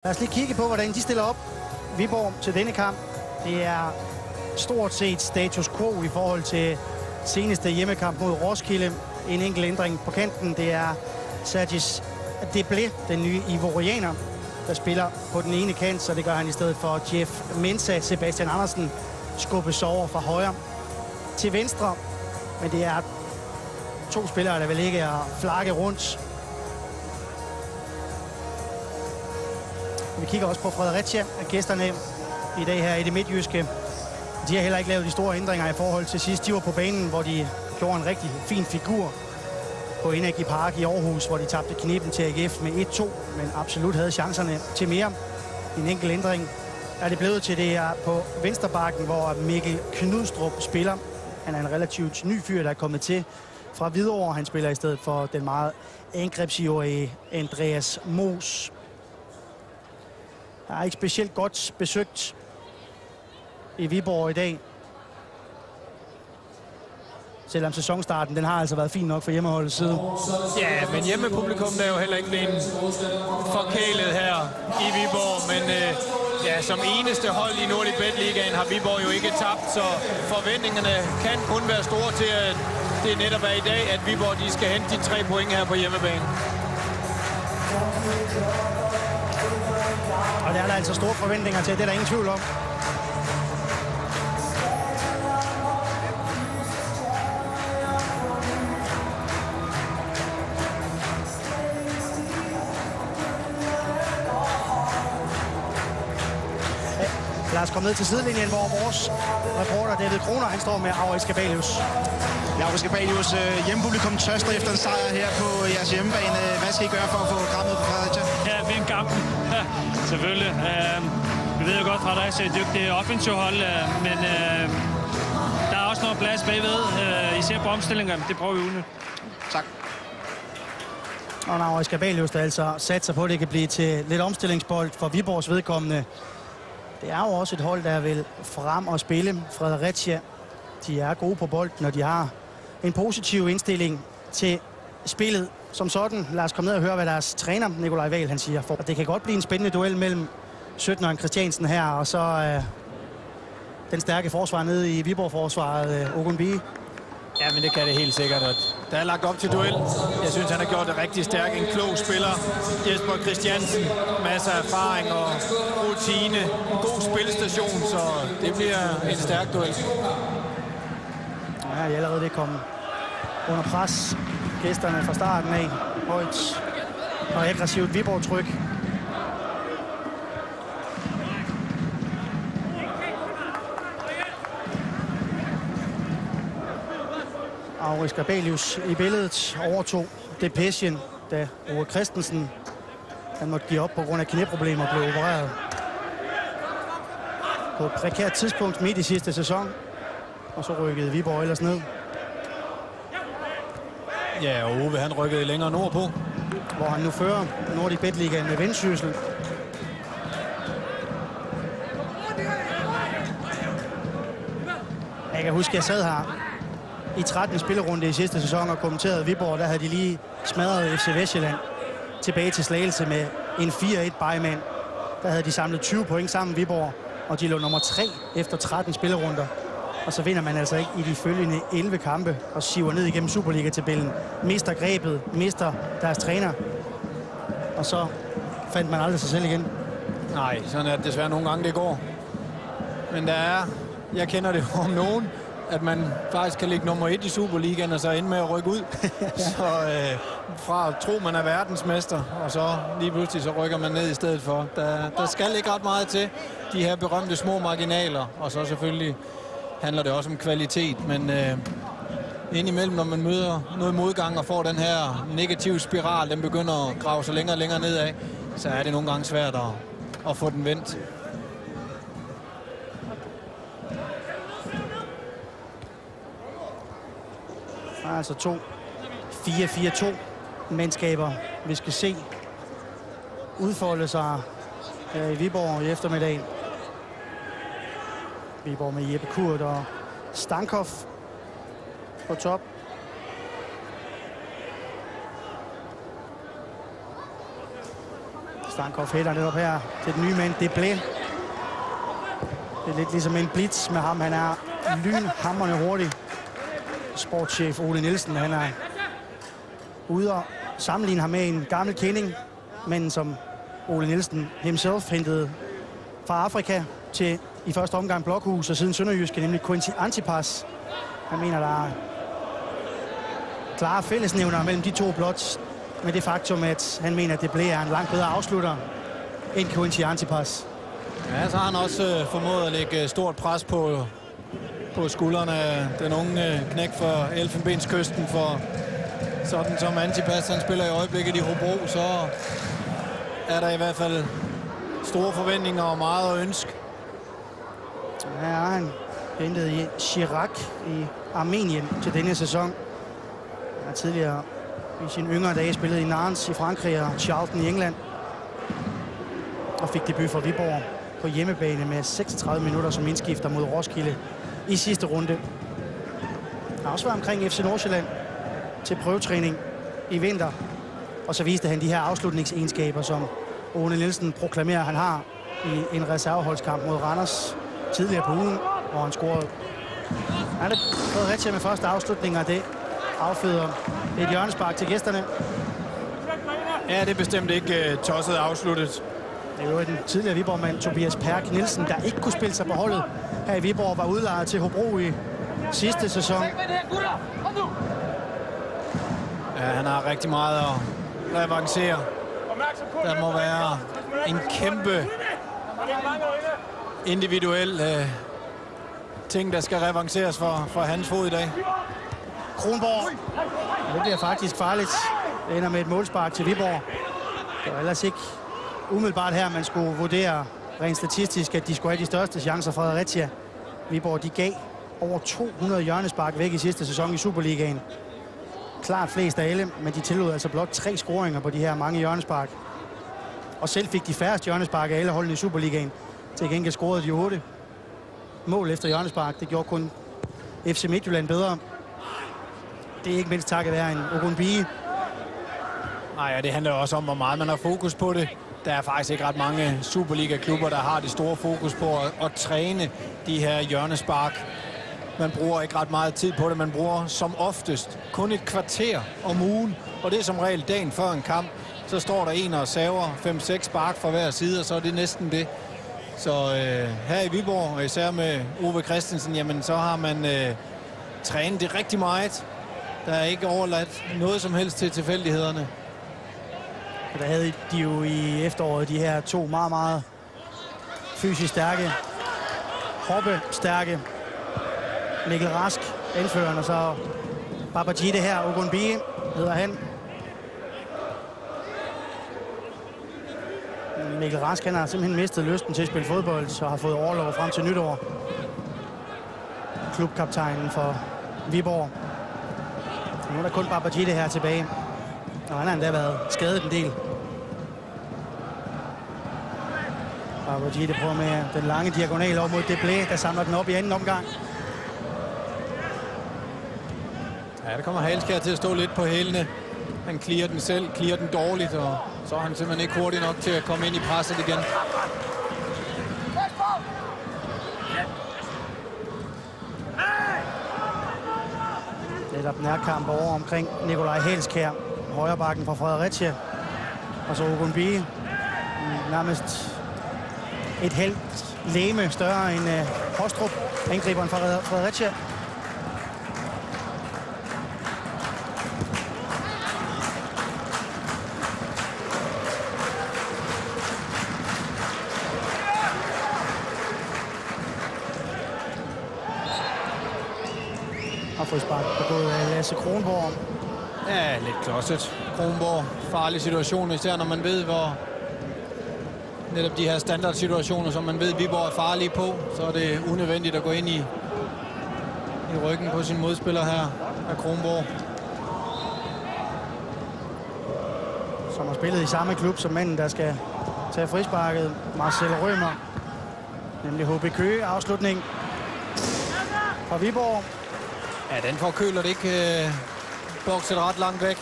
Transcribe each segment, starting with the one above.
Lad os lige kigge på, hvordan de stiller op. Viborg til denne kamp. Det er stort set status quo i forhold til seneste hjemmekamp mod Roskilde. En enkelt ændring på kanten. Det er Sergis Deblé, den nye ivorianer, der spiller på den ene kant, så det gør han i stedet for Jeff Mensah. Sebastian Andersen skubbes over fra højre til venstre. Men det er to spillere, der vil ikke er flakke rundt. Vi kigger også på Fredericia, gæsterne i dag her i det midtjyske. De har heller ikke lavet de store ændringer i forhold til sidst. De var på banen, hvor de gjorde en rigtig fin figur på Energi Park i Aarhus, hvor de tabte kniben til AGF med 1-2, men absolut havde chancerne til mere. En enkelt ændring er det blevet til, det er på venstrebakken, hvor Mikkel Knudstrup spiller. Han er en relativt ny fyr, der er kommet til fra Hvidovre. Han spiller i stedet for den meget angrebsivrige Andreas Moos. Der er ikke specielt godt besøgt i Viborg i dag. Selvom sæsonstarten, den har altså været fin nok for hjemmeholdets side. Ja, men hjemmepublikum er jo heller ikke blevet forkælet her i Viborg. Men ja, som eneste hold i Nordlig Ligaen har Viborg jo ikke tabt, så forventningerne kan kun være store til, at det netop er i dag, at Viborg de skal hente de 3 point her på hjemmebane. Og der er der altså store forventninger til, det er der ingen tvivl om. Lad os komme ned til sidelinjen, hvor vores reporter David Kroner, han står med Aurich Gabalius. Ja, Aurich Gabalius, hjemmepublikum tørster efter en sejr her på jeres hjemmebane. Hvad skal I gøre for at få kampen på Fredericia? Ja, vinde kampen. Ja, selvfølgelig. Vi ved jo godt, at Fredericia er et dygtigt offensivhold, men der er også noget plads bagved, især på omstillingerne. Det prøver vi uden. Tak. Og Aurich Gabalius, der altså satser på, at det kan blive til lidt omstillingsbold for Viborgs vedkommende. Det er jo også et hold, der vil frem og spille. Fredericia, de er gode på bolden, og de har en positiv indstilling til spillet som sådan. Lad os komme ned og høre, hvad deres træner, Nikolaj Wahl, han siger. For det kan godt blive en spændende duel mellem 17'eren Christiansen her, og så den stærke forsvar nede i Viborg-forsvaret, Ogunbi. Ja, men det kan det helt sikkert. Der er lagt op til duel. Jeg synes, han har gjort det rigtig stærkt. En klog spiller. Jesper Christiansen. Masser af erfaring og rutine. En god spilstation, så det bliver en stærk duel. Ja, allerede det kom under pres. Gæsterne fra starten af. Højt og aggressivt Viborg-tryk. Aurich Gabalius i billedet overtog Depechen, da Ove Christensen han måtte give op på grund af knæproblemer og blev opereret på et prekært tidspunkt midt i sidste sæson. Og så rykkede Viborg ellers ned. Ja, og Ove han rykkede længere nordpå. Hvor han nu fører Nordlig Ligaen med Vendsyssel. Jeg kan huske, at jeg sad her i 13. spillerunde i sidste sæson og kommenterede Viborg. Der havde de lige smadret FC Vestjylland tilbage til Slagelse med en 4-1 bajmand. Der havde de samlet 20 point sammen Viborg, og de lå nummer 3 efter 13 spillerunder. Og så vinder man altså ikke i de følgende 11 kampe og siver ned igennem Superliga-tabellen. Mister grebet, mister deres træner. Og så fandt man aldrig sig selv igen. Nej, sådan er det desværre nogle gange, det går. Men der er, jeg kender det om nogen, at man faktisk kan ligge nummer 1 i Superligaen og så ende med at rykke ud. Så fra at tro, man er verdensmester, og så lige pludselig så rykker man ned i stedet for. Der skal ikke ret meget til de her berømte små marginaler, og så selvfølgelig handler det også om kvalitet. Men indimellem, når man møder noget modgang og får den her negative spiral, den begynder at grave sig længere og længere nedad, så er det nogle gange svært at få den vendt. Altså 4-4-2 mandskaber, vi skal se udfolde sig i Viborg i eftermiddag. Viborg med Jeppe Kurt og Stankov på top. Svankov hætter netop her til den nye mand, Deblé. Det er lidt ligesom en blitz med ham. Han er lynhamrende hurtig. Sportschef Ole Nielsen, han er ude og sammenligne ham med en gammel kending, men som Ole Nielsen himself hentede fra Afrika til i første omgang Blokhus og siden Sønderjyske, nemlig Quincy Antipas. Han mener, der er klare fællesnævner mellem de to blot, med det faktum, at han mener, at Deblé er en langt bedre afslutter end Quincy Antipas. Ja, så har han også formået at lægge stort pres på skuldrene af den unge knæk for Elfenbenskysten, for sådan som Antipas han spiller i øjeblikket i Hobro, så er der i hvert fald store forventninger og meget at ønske. Ja, han hentet i Chirac i Armenien til denne sæson. Han har tidligere i sine yngre dage spillet i Nantes i Frankrig og Charlton i England. Og fik debut for Viborg på hjemmebane med 36 minutter som indskifter mod Roskilde i sidste runde. Han har også været omkring FC Nordsjælland til prøvetræning i vinter. Og så viste han de her afslutningsegenskaber, som Ole Nielsen proklamerer, han har i en reserveholdskamp mod Randers tidligere på ugen, hvor han scorede. Han har fået Fredericia med første afslutning, og det afføder et hjørnespark til gæsterne. Ja, det er bestemt ikke tosset afsluttet. Det er jo den tidligere Viborg-mand, Tobias Perk Nielsen, der ikke kunne spille sig på holdet her i Viborg, var udlejet til Hobro i sidste sæson. Ja, han har rigtig meget at revancere. Der må være en kæmpe individuel ting, der skal revanceres for hans fod i dag. Kronborg. Det bliver faktisk farligt. Det ender med et målspark til Viborg. Det var ellers ikke umiddelbart her, man skulle vurdere rent statistisk, at de skulle have de største chancer fra Fredericia. Viborg, de gav over 200 hjørnespark væk i sidste sæson i Superligaen. Klart flest af alle, men de tillod altså blot 3 scoringer på de her mange hjørnespark. Og selv fik de færreste hjørnespark af alle holdene i Superligaen. Til gengæld scorede de 8 mål efter hjørnespark. Det gjorde kun FC Midtjylland bedre. Det er ikke mindst takket være en Ogunbiyi. Nej, ja, det handler også om, hvor meget man har fokus på det. Der er faktisk ikke ret mange Superliga-klubber, der har det store fokus på at træne de her hjørnespark. Man bruger ikke ret meget tid på det. Man bruger som oftest kun et kvarter om ugen, og det er som regel dagen før en kamp. Så står der en og saver 5-6 spark fra hver side, og så er det næsten det. Så her i Viborg, og især med Ove Christensen, jamen så har man trænet det rigtig meget. Der er ikke overladt noget som helst til tilfældighederne. Der havde de jo i efteråret de her 2 meget, meget fysisk stærke, hoppestærke. Mikkel Rask, anføreren, og så Babajide her, Ogunbiyi hedder han. Mikkel Rask, han har simpelthen mistet lysten til at spille fodbold, så har fået overlov frem til nytår. Klubkaptajnen for Viborg. Nu er der kun Babajide her tilbage, og han har endda været skadet en del. Babajide prøver med den lange diagonal op mod Deblé, der samler den op i anden omgang. Ja, der kommer Halskær til at stå lidt på hælene. Han clearer den selv, clearer den dårligt, og så er han simpelthen ikke hurtig nok til at komme ind i presset igen. Netop nærkamp over omkring Nikolaj Halskær, højre bakken fra Fredericia. Og så Ogunbiyi, nærmest et helt læme større end Hostrup, angriberen fra Fredericia. Og frispark begået af Lasse Kronborg. Ja, lidt klodset. Kronborg, farlig situation, især når man ved, hvor netop de her standardsituationer, som man ved, Viborg er farlige på, så er det unødvendigt at gå ind i ryggen på sin modspiller her af Kronborg. Som har spillet i samme klub som manden, der skal tage frisparket, Marcel Rømer. Nemlig HB Køge, afslutning fra Viborg. Ja, den får Køhler ikke bokset ret langt væk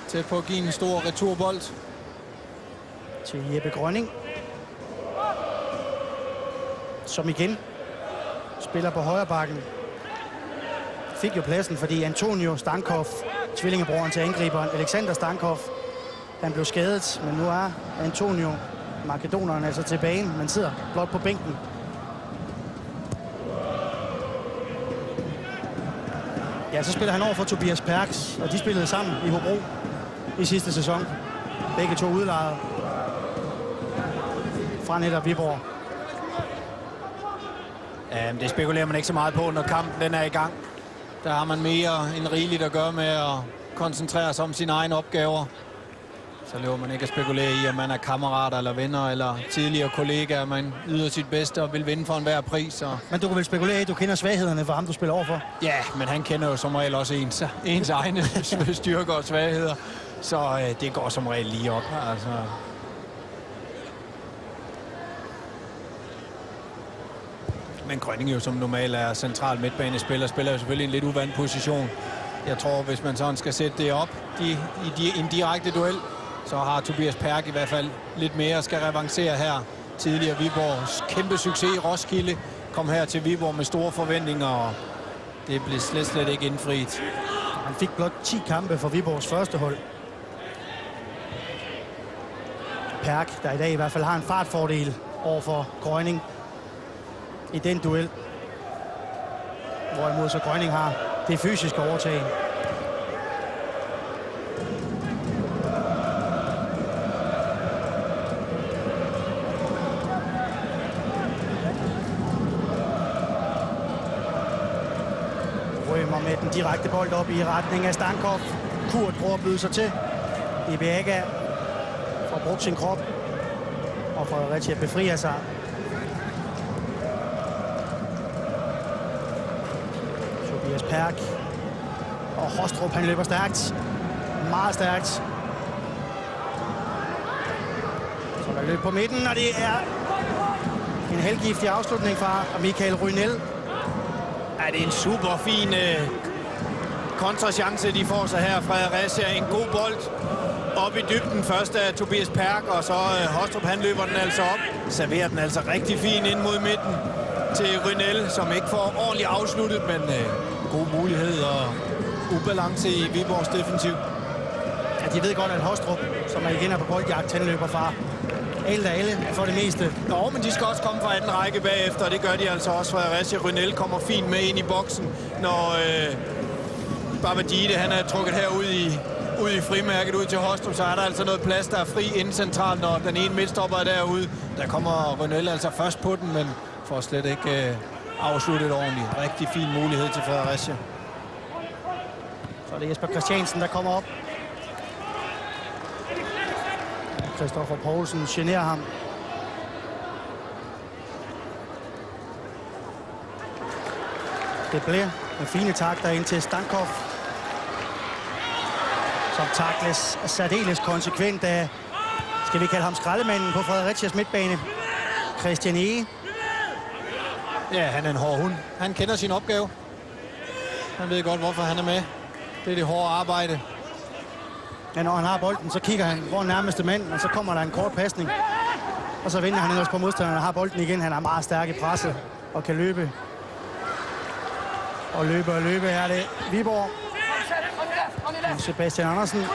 til på at give en stor returbold. til Jeppe Grønning, som igen spiller på højre bakken. Fik jo pladsen, fordi Antonio Stankov, tvillingebroren til angriberen Alexander Stankov, han blev skadet, men nu er Antonio, makedoneren, altså tilbage, men sidder blot på bænken. Ja, så spiller han over for Tobias Perks, og de spillede sammen i Hobro i sidste sæson. Begge to udlejet fra netop Viborg. Ja, det spekulerer man ikke så meget på, når kampen den er i gang. Der har man mere end rigeligt at gøre med at koncentrere sig om sine egne opgaver. Så løber man ikke at spekulere i, om man er kammerater eller venner eller tidligere kollegaer. Man yder sit bedste og vil vinde for enhver pris. Men du kan vel spekulere i, at du kender svaghederne for ham, du spiller overfor? Ja, men han kender jo som regel også ens egne styrker og svagheder. Så det går som regel lige op. Altså. Men Grønning jo som normalt er central midtbanespiller, spiller jo selvfølgelig en lidt uvant position. Jeg tror, hvis man sådan skal sætte det op i en direkte duel, så har Tobias Perk i hvert fald lidt mere skal revancere her. Tidligere Viborgs kæmpe succes i Roskilde kom her til Viborg med store forventninger, og det blev slet ikke indfriet. Han fik blot 10 kampe for Viborgs første hold. Perk, der i dag i hvert fald har en fartfordel over for Grønning i den duel. Hvorimod så Grønning har det fysiske overtag. Rømer med den direkte bold op i retning af Stankov. Kurt prøver at byde sig til. Ibeaga får brugt sin krop, og Fredericia befrier sig. Tobias Perk og Hostrup, han løber stærkt. Meget stærkt. Så der løb på midten, og det er en halvgiftig afslutning fra Michael Rynel. Ja, det er en super fin kontrachance, de får sig her. Fredericia, en god bold op i dybden. Først af Tobias Perk, og så Hostrup, han løber den altså op. Serverer den altså rigtig fin ind mod midten til Rynel, som ikke får ordentligt afsluttet, men god mulighed og ubalance i Viborgs defensiv. Ja, de ved godt, at Hostrup, som er igen er på boldjagt, han løber fra alle for det meste. Nå, men de skal også komme fra anden række bagefter, og det gør de altså også. Fredericia. Rynel kommer fint med ind i boksen, når Babadide, han er trukket herud i frimærket ud til Hostrup, så er der altså noget plads, der er fri inden centralt, når den ene midtstopper er derude. Der kommer Rynel altså først på den, men får slet ikke afsluttet ordentligt. Rigtig fin mulighed til Fredericia. Så er det Jesper Christiansen, der kommer op. Christoffer Poulsen generer ham. Det bliver med fine takter ind til Stankov, som takles særdeles konsekvent af, skal vi kalde ham skraldemanden på Fredericias midtbane, Christian Ege. Ja, han er en hård hund. Han kender sin opgave. Han ved godt, hvorfor han er med. Det er det hårde arbejde. Ja, når han har bolden, så kigger han, hvor nærmeste mand, og så kommer der en kort pasning. Og så vender han ellers på modstanderen og har bolden igen. Han er meget stærk i presset og kan løbe. Og løbe er det Viborg. Sebastian Andersen.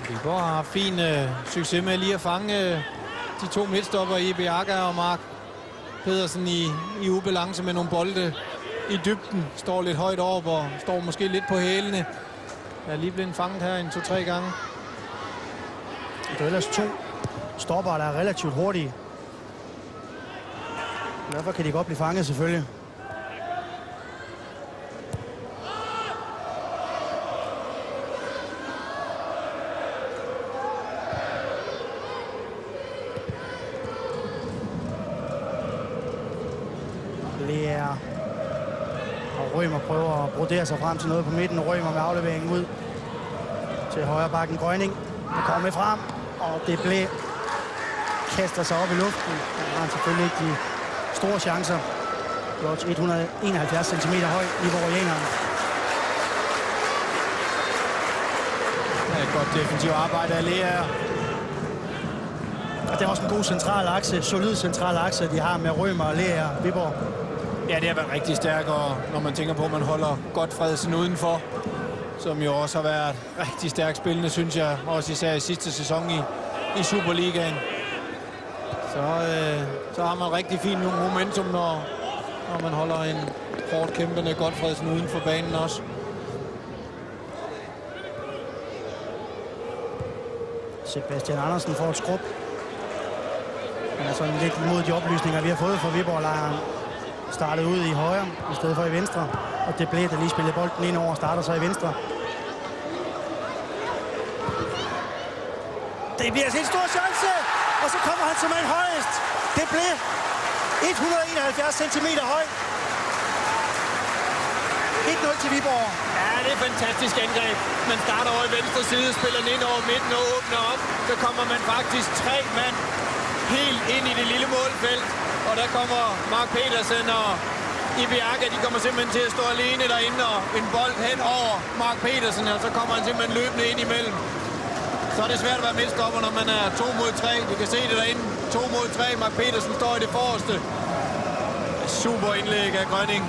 Viborg har fin succes med lige at fange de to midtstopper, Ibeaga og Mark Pedersen i ubalance med nogle bolde i dybden. Står lidt højt op og står måske lidt på hælene. Jeg er lige blevet fanget her en 2-3 gange. Det er ellers to stopper, der er relativt hurtige. Derfor kan de godt blive fanget, selvfølgelig. Lea og Rømer prøver at brodere sig frem til noget på midten. Rømer med afleveringen ud til højre bakken. Grønning, der kommer med frem, og det blev kaster sig op i luften. Der har han selvfølgelig ikke de store chancer. Blot 171 cm høj, viborgianeren. Det er et godt defensivt arbejde af Lea. Og det er også en god central akse, solid central akse, de har med Rømer og Lea og Viborg. Ja, det har været rigtig stærkt, og når man tænker på, at man holder Godfredsen udenfor, som jo også har været rigtig stærkt spillende, synes jeg, også især i sidste sæson i Superligaen. Så har man rigtig fint momentum, når man holder en hårdt kæmpende Godfredsen uden for banen også. Sebastian Andersen får et skrub. Han er sådan lidt imod de oplysninger, vi har fået fra Viborg-lejren. Startet ud i højre, i stedet for i venstre. Og det blev, der lige spillede bolden ind over, starter så i venstre. Det bliver en stor chance, og så kommer han simpelthen højest. Det blev 171 cm høj. 1-0 til Viborg. Ja, det er et fantastisk angreb. Man starter over i venstre side, spiller den ind over midten og åbner op. Så kommer man faktisk 3 mand helt ind i det lille målfelt. Og der kommer Mark Petersen og Ibiaka, de kommer simpelthen til at stå alene derinde, og en bold hen over Mark Petersen, og så kommer han simpelthen løbende ind imellem. Så er det svært at være midtstopper, når man er 2 mod 3. Vi kan se det derinde. 2 mod 3. Mark Petersen står i det forreste. Super indlæg af Grønning.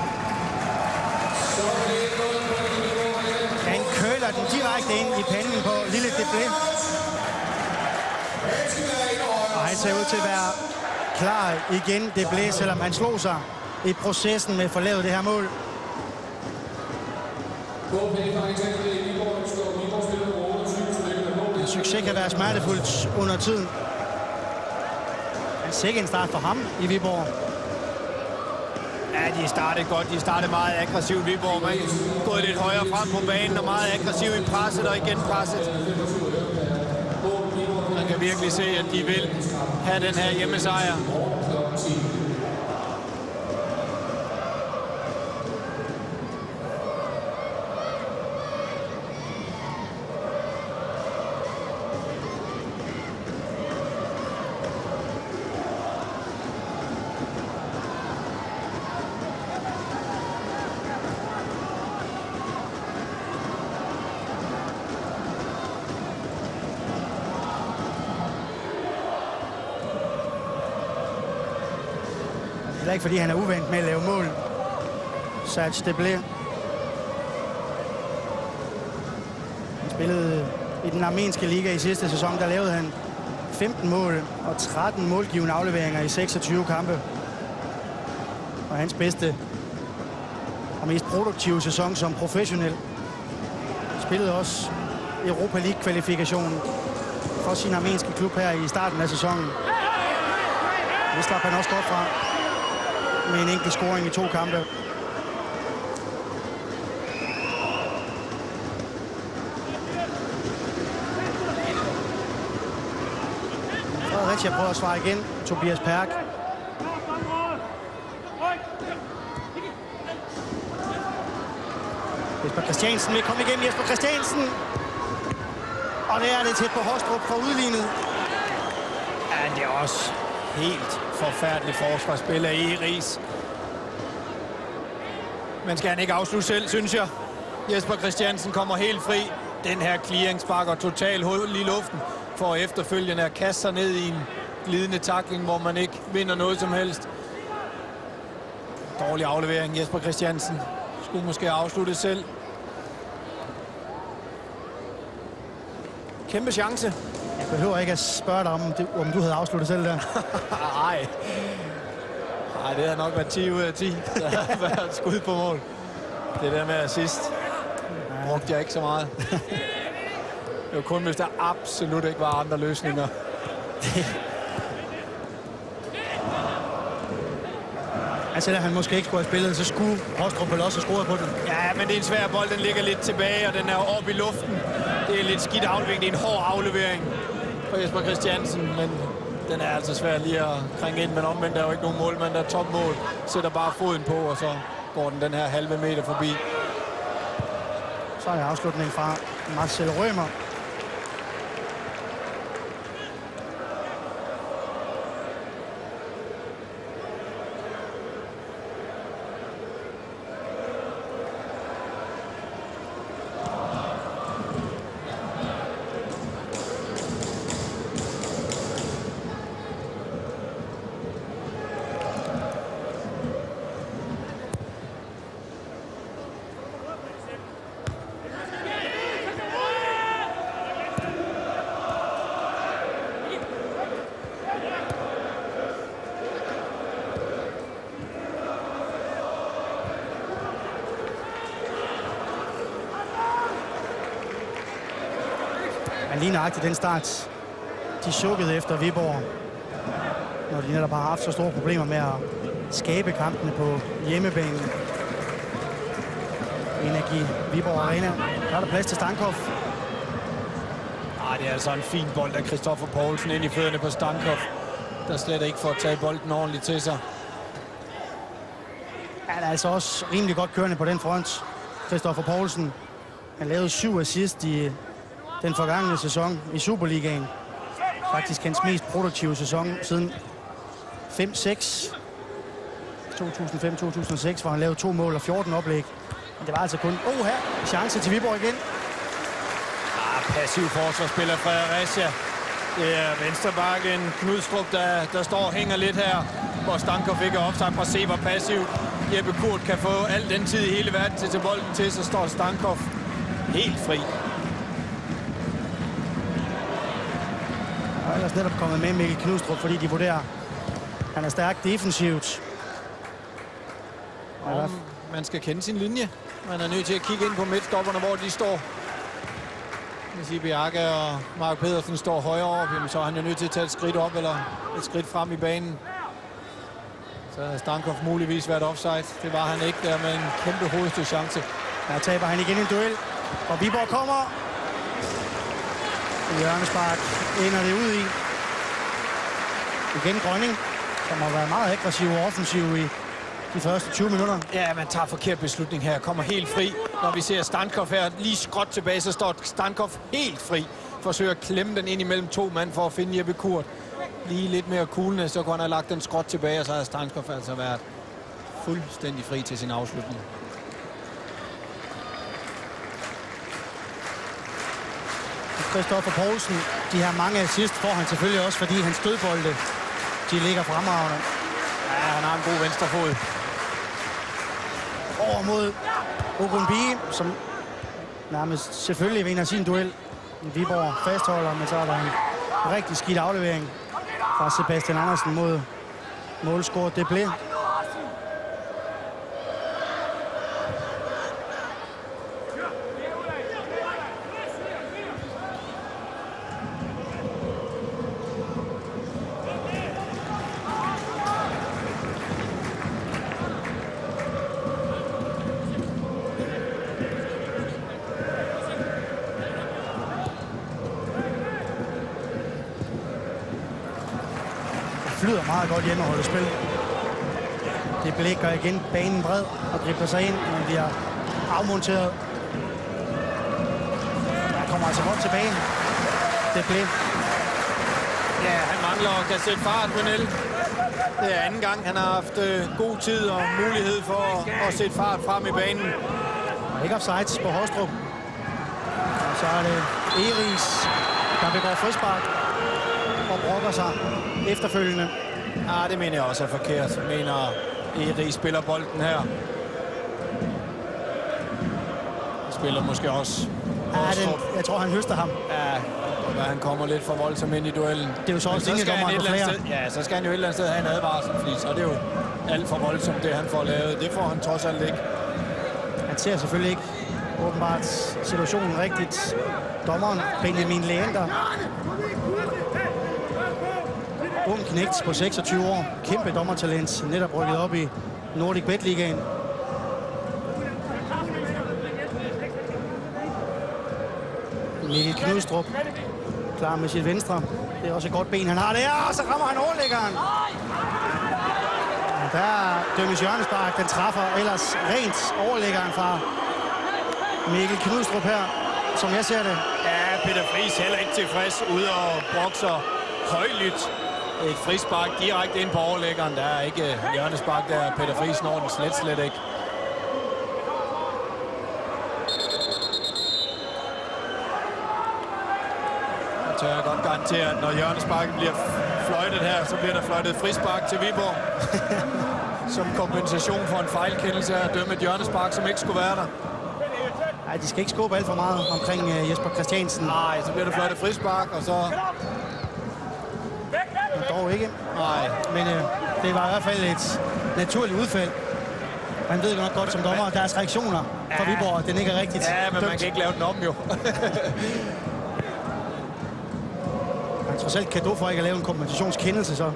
Han køler den direkte ind i panden på Lille Deblé. Og han ser ud til at være klar igen, Deblé, selvom han slog sig i processen med at få lavet det her mål. En succes kan være smertefuldt under tiden. En sikke en start for ham i Viborg. Ja, de startede godt. De startede meget aggressivt. Viborg er gået lidt højere frem på banen og meget aggressiv i presset og igen presset. Man kan virkelig se, at de vil have den her hjemmesejr. Det er ikke, fordi han er uvant med at lave mål. Serge Deblé. Han spillede i den armenske liga i sidste sæson. Der lavede han 15 mål og 13 målgivende afleveringer i 26 kampe. Og hans bedste og mest produktive sæson som professionel. Spillede også Europa League-kvalifikationen for sin armenske klub her i starten af sæsonen. Det slap han også godt fra med en enkelt scoring i 2 kampe. Fredericia prøver at svare igen. Tobias Perk. Jesper Christiansen vil komme igennem. Jesper Christiansen. Og det er det tæt på Hostrup fra udlignet. Ja, det er også helt forfærdeligt forsvarsspil af Eris. Men skal han ikke afslutte selv, synes jeg. Jesper Christiansen kommer helt fri. Den her clearing sparker totalt hul i luften for efterfølgende at kaste sig ned i en glidende tackling, hvor man ikke vinder noget som helst. Dårlig aflevering. Jesper Christiansen skulle måske afslutte selv. Kæmpe chance. Jeg behøver ikke at spørge dig, om du havde afsluttet selv der. Nej, det havde nok været 10 ud af 10. Der havde været skud på mål. Det der med assist brugte jeg ikke så meget. Det var kun, hvis der absolut ikke var andre løsninger. Altså, da han måske ikke skulle have spillet, så skulle Hostrup vel også have scoret på den. Ja, men det er en svær bold. Den ligger lidt tilbage, og den er oppe i luften. Det er lidt skidt aflevering. Det er en hård aflevering for Jesper Christiansen, men den er altså svær lige at krænge ind. Men omvendt der er jo ikke nogen målmand, der er topmål. Sætter bare foden på, og så går den her halve meter forbi. Så er der afslutning fra Marcel Rømer. Men lige nøjagtigt den start, de sukkede efter Viborg, når de netop har haft så store problemer med at skabe kampene på hjemmebanen. Energi Viborg Arena. Der er der plads til Stankov. Det er altså en fin bold af Christoffer Poulsen ind i fødderne på Stankov, der slet ikke får taget bolden ordentligt til sig. Han er altså også rimelig godt kørende på den front. Christoffer Poulsen. Han lavede 7 assist i den forgangne sæson i Superligaen. Faktisk hans mest produktive sæson siden 5-6. 2005-2006, hvor han lavede 2 mål og 14 oplæg. Men det var altså kun her. Chance til Viborg igen. Passiv forsvarsspiller Fredericia. Det er venstrebakken Knudstrup, der står og hænger lidt her, hvor Stankov ikke er opsagt. Prøv at se, hvor passivt Jeppe Kurt kan få al den tid i hele verden til at tage bolden til, så står Stankov helt fri. Og ellers netop kommet med Mikkel Knudstrup, fordi de vurderer, han er stærk defensivt. Man skal kende sin linje. Man er nødt til at kigge ind på midtstopperne, hvor de står. Hvis Ibiaka og Mark Pedersen står højere op, så er han jo nødt til at tage et skridt op eller et skridt frem i banen. Så har Stankov muligvis været offside. Det var han ikke der med en kæmpe hovedstød chance. Der taber han igen en duel, og Viborg kommer. Hjørnespark ender det ud i. Igen Grønning, som har været meget aggressiv og offensiv i de første 20 minutter. Ja, man tager forkert beslutning her. Kommer helt fri. Når vi ser Stankov her lige skråt tilbage, så står Stankov helt fri. Forsøger at klemme den ind imellem 2 mand for at finde Jeppe Kurt. Lige lidt mere coolende, så kunne han have lagt den skråt tilbage, og så har Stankov altså været fuldstændig fri til sin afslutning. Christoffer Poulsen, de her mange assist får han selvfølgelig også, fordi hans dødbolde, de ligger fremragende. Ja, han har en god venstre fod. Over mod Ogunbi, som nærmest selvfølgelig vinder sin duel. Viborg fastholder, men så er der en rigtig skidt aflevering fra Sebastian Andersen mod målscorer Deblé. Flyder meget godt hjemmeholdet spil. Det blikker igen banen bred og dribler sig ind, men bliver afmonteret. Der kommer altså godt tilbage. Det blev. Ja, han mangler at kan sætte fart på Niel. Det er anden gang, han har haft god tid og mulighed for at sætte fart frem i banen. Og ikke offside på Hostrup. Og så er det Eris, der begår frispark og brokker sig efterfølgende. Ja, det mener jeg også er forkert. Jeg mener, Eris spiller bolden her. Han spiller måske også. Ja, jeg tror, han høster ham. Ja, han kommer lidt for voldsomt ind i duellen. Det er jo så også linjedommeren på flere. Ja, så skal han jo et eller andet sted have en advarsel, fordi så er det jo alt for voldsomt, det han får lavet. Det får han trods alt ikke. Han ser selvfølgelig ikke åbenbart situationen rigtigt. Dommeren Benjamin Leander. Ung knægt på 26 år. Kæmpe dommertalent. Netop rykket op i Nordic Bet Ligaen. Mikkel Knudstrup. Klar med sit venstre. Det er også et godt ben, han har der. Og så rammer han overlæggeren. Og der dømmes hjørnespark. Den træffer ellers rent overlæggeren fra Mikkel Knudstrup her, som jeg ser det. Ja, Peter Friis heller ikke tilfreds ude og brokser højlydt. Et frispark direkte ind på overlæggeren. Der er ikke hjørnespark der. Peter Friis når den slet ikke. Jeg tør godt garantere, at når hjørnesparket bliver fløjtet her, så bliver der fløjtet frispark til Viborg. Som kompensation for en fejlkendelse at dømme et hjørnespark, som ikke skulle være der. Nej, de skal ikke skubbe alt for meget omkring Jesper Christiansen. Nej, så bliver der fløjtet frispark, og så... Dog ikke. Nej. Men det var i hvert fald et naturligt udfald. Man ved jo nok godt som dommer, at deres reaktioner fra Viborg, den ikke er rigtigt. Ja, men dømt. man kan ikke lave den om jo. trods alt kado for ikke at lave en kompensationskendelse, så.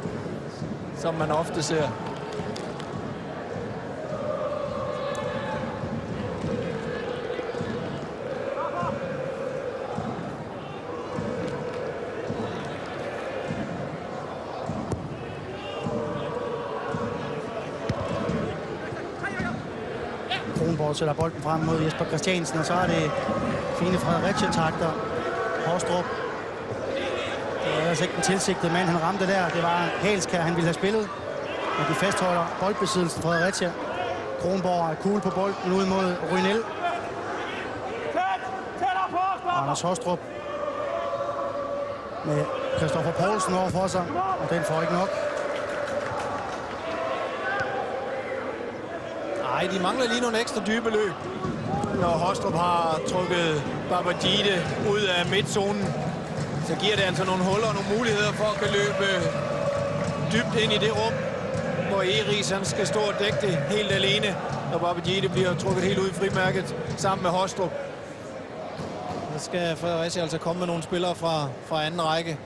Som man ofte ser. Kronborg sætter bolden frem mod Jesper Christiansen, og så er det fine Fredericia-takter. Hostrup. Det var altså ikke den tilsigtede mand, han ramte der. Det var Halskær, han ville have spillet. Og de fastholder boldbesiddelsen Fredericia. Kronborg er cool på bolden ud mod Rynel. Anders Hostrup med Christoffer Poulsen over for sig, og den får ikke nok. Nej, de mangler lige nogle ekstra dybe løb. Når Hostrup har trukket Babajide ud af midtzonen, så giver det altså nogle huller og nogle muligheder for at kan løbe dybt ind i det rum, hvor Eris han skal stå og dække det helt alene, når Babajide bliver trukket helt ud i frimærket sammen med Hostrup. Så skal Fredericia altså komme med nogle spillere fra anden række.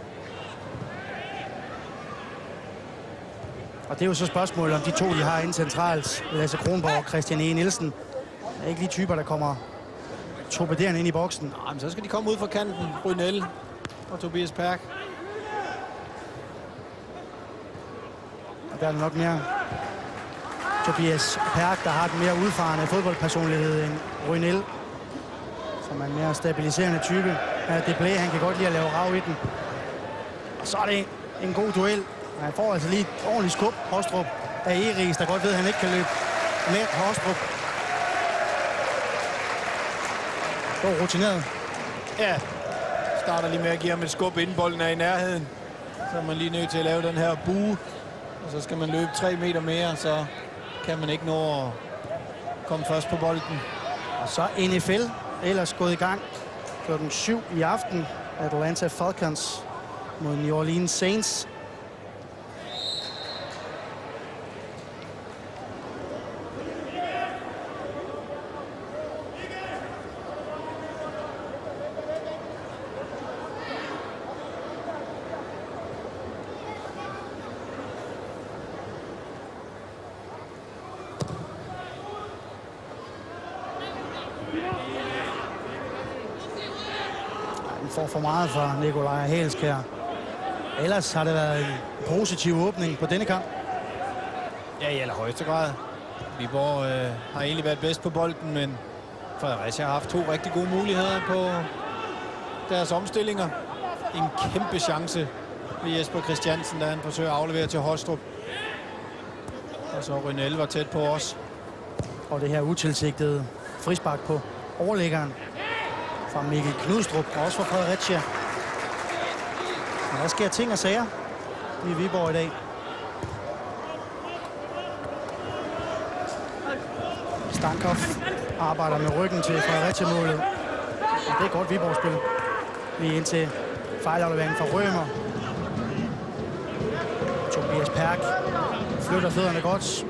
Og det er jo så spørgsmålet om de to, de har inde centralt. Lasse Kronborg og Christian E. Nielsen. Det er ikke lige typer, der kommer torpederende ind i boksen. Nej, men så skal de komme ud fra kanten. Rynel og Tobias Perk. Og der er nok mere Tobias Perk, der har den mere udfarende fodboldpersonlighed end Rynel, som er en mere stabiliserende type. Ja, det blæ, han kan godt lide at lave rav i den. Og så er det en god duel. Han får altså lige et ordentligt skub, Hostrup, af Eris, der godt ved, at han ikke kan løbe med Hostrup. Det var rutineret. Ja, starter lige med at give ham et skub, inden bolden er i nærheden. Så er man lige nødt til at lave den her bue. Og så skal man løbe 3 meter mere, så kan man ikke nå at komme først på bolden. Og så NFL ellers gået i gang klokken 7 i aften. Atlanta Falcons mod New Orleans Saints. Får for meget fra Nikolaj Halskær. Ellers har det været en positiv åbning på denne kamp. Ja, i allerhøjeste grad. Viborg har egentlig været bedst på bolden, men Fredericia har haft 2 rigtig gode muligheder på deres omstillinger. En kæmpe chance ved Jesper Christiansen, da han forsøger at aflevere til Hostrup. Og så Rynel var tæt på os. Og det her utilsigtede frispark på overlæggeren fra Mikkel Knudstrup, og også fra Fredericia. Men der sker ting og sager i Viborg i dag. Stankov arbejder med ryggen til Fredericia-målet. Det er godt Viborg-spil. Lige indtil fejlafleveringen fra Rømer. Tobias Perk flytter fødderne godt.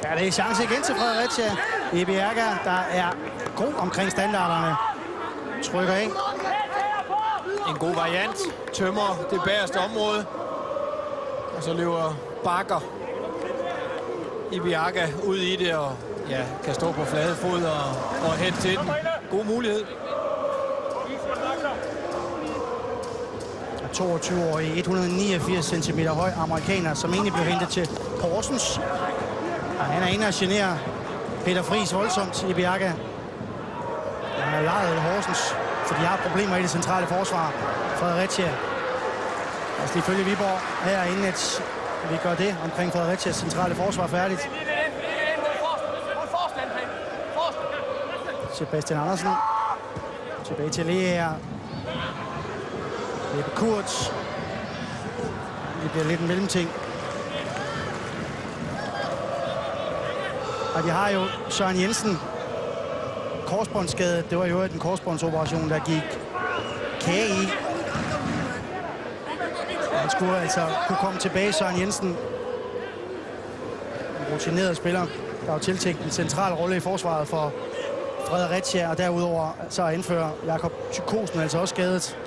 Ja, det er chance igen til Fredericia. Ebjerga, der er god omkring standarderne. Trykker ind. En god variant. Tømmer det bagerste område. Og så løber Bakker Ebjerga ud i det og ja, kan stå på flade fod og hen til den. God mulighed. 22-årig, 189 cm høj amerikaner, som egentlig blev hentet til Horsens. Og han er inde og generer Peter Friis voldsomt i Bjerga. Han er lejet i Horsens, for de har problemer i det centrale forsvar. Fredericia. Altså ifølge Viborg herinde, at vi gør det omkring Frederiциas centrale forsvar færdigt. Sebastian Andersen. Tilbage til Leaer. Jeppe Kurz. Det bliver lidt en mellemting. Og de har jo Søren Jensen. Korsbåndsskade. Det var jo en korsbåndsoperation, der gik kage i. Han skulle altså kunne komme tilbage, Søren Jensen. En rutineret spiller, der var tiltænkt en central rolle i forsvaret for Fredericia, og derudover så indfører Jakob Tykosen altså også skadet.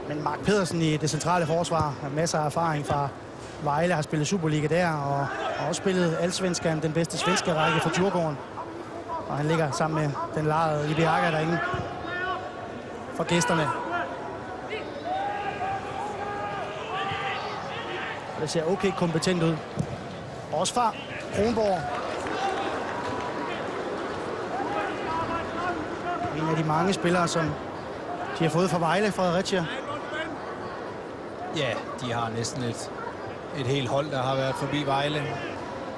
Men Mark Pedersen i det centrale forsvar har masser af erfaring fra Vejle, har spillet Superliga der, og har også spillet Allsvenskan, den bedste svenske række for Djurgården. Og han ligger sammen med den lejede Ibiaga derinde for gæsterne. Det ser okay kompetent ud. Også fra Kronborg. En af de mange spillere, som de har fået fra Vejle, Fredericia. Ja, de har næsten et helt hold, der har været forbi Vejle.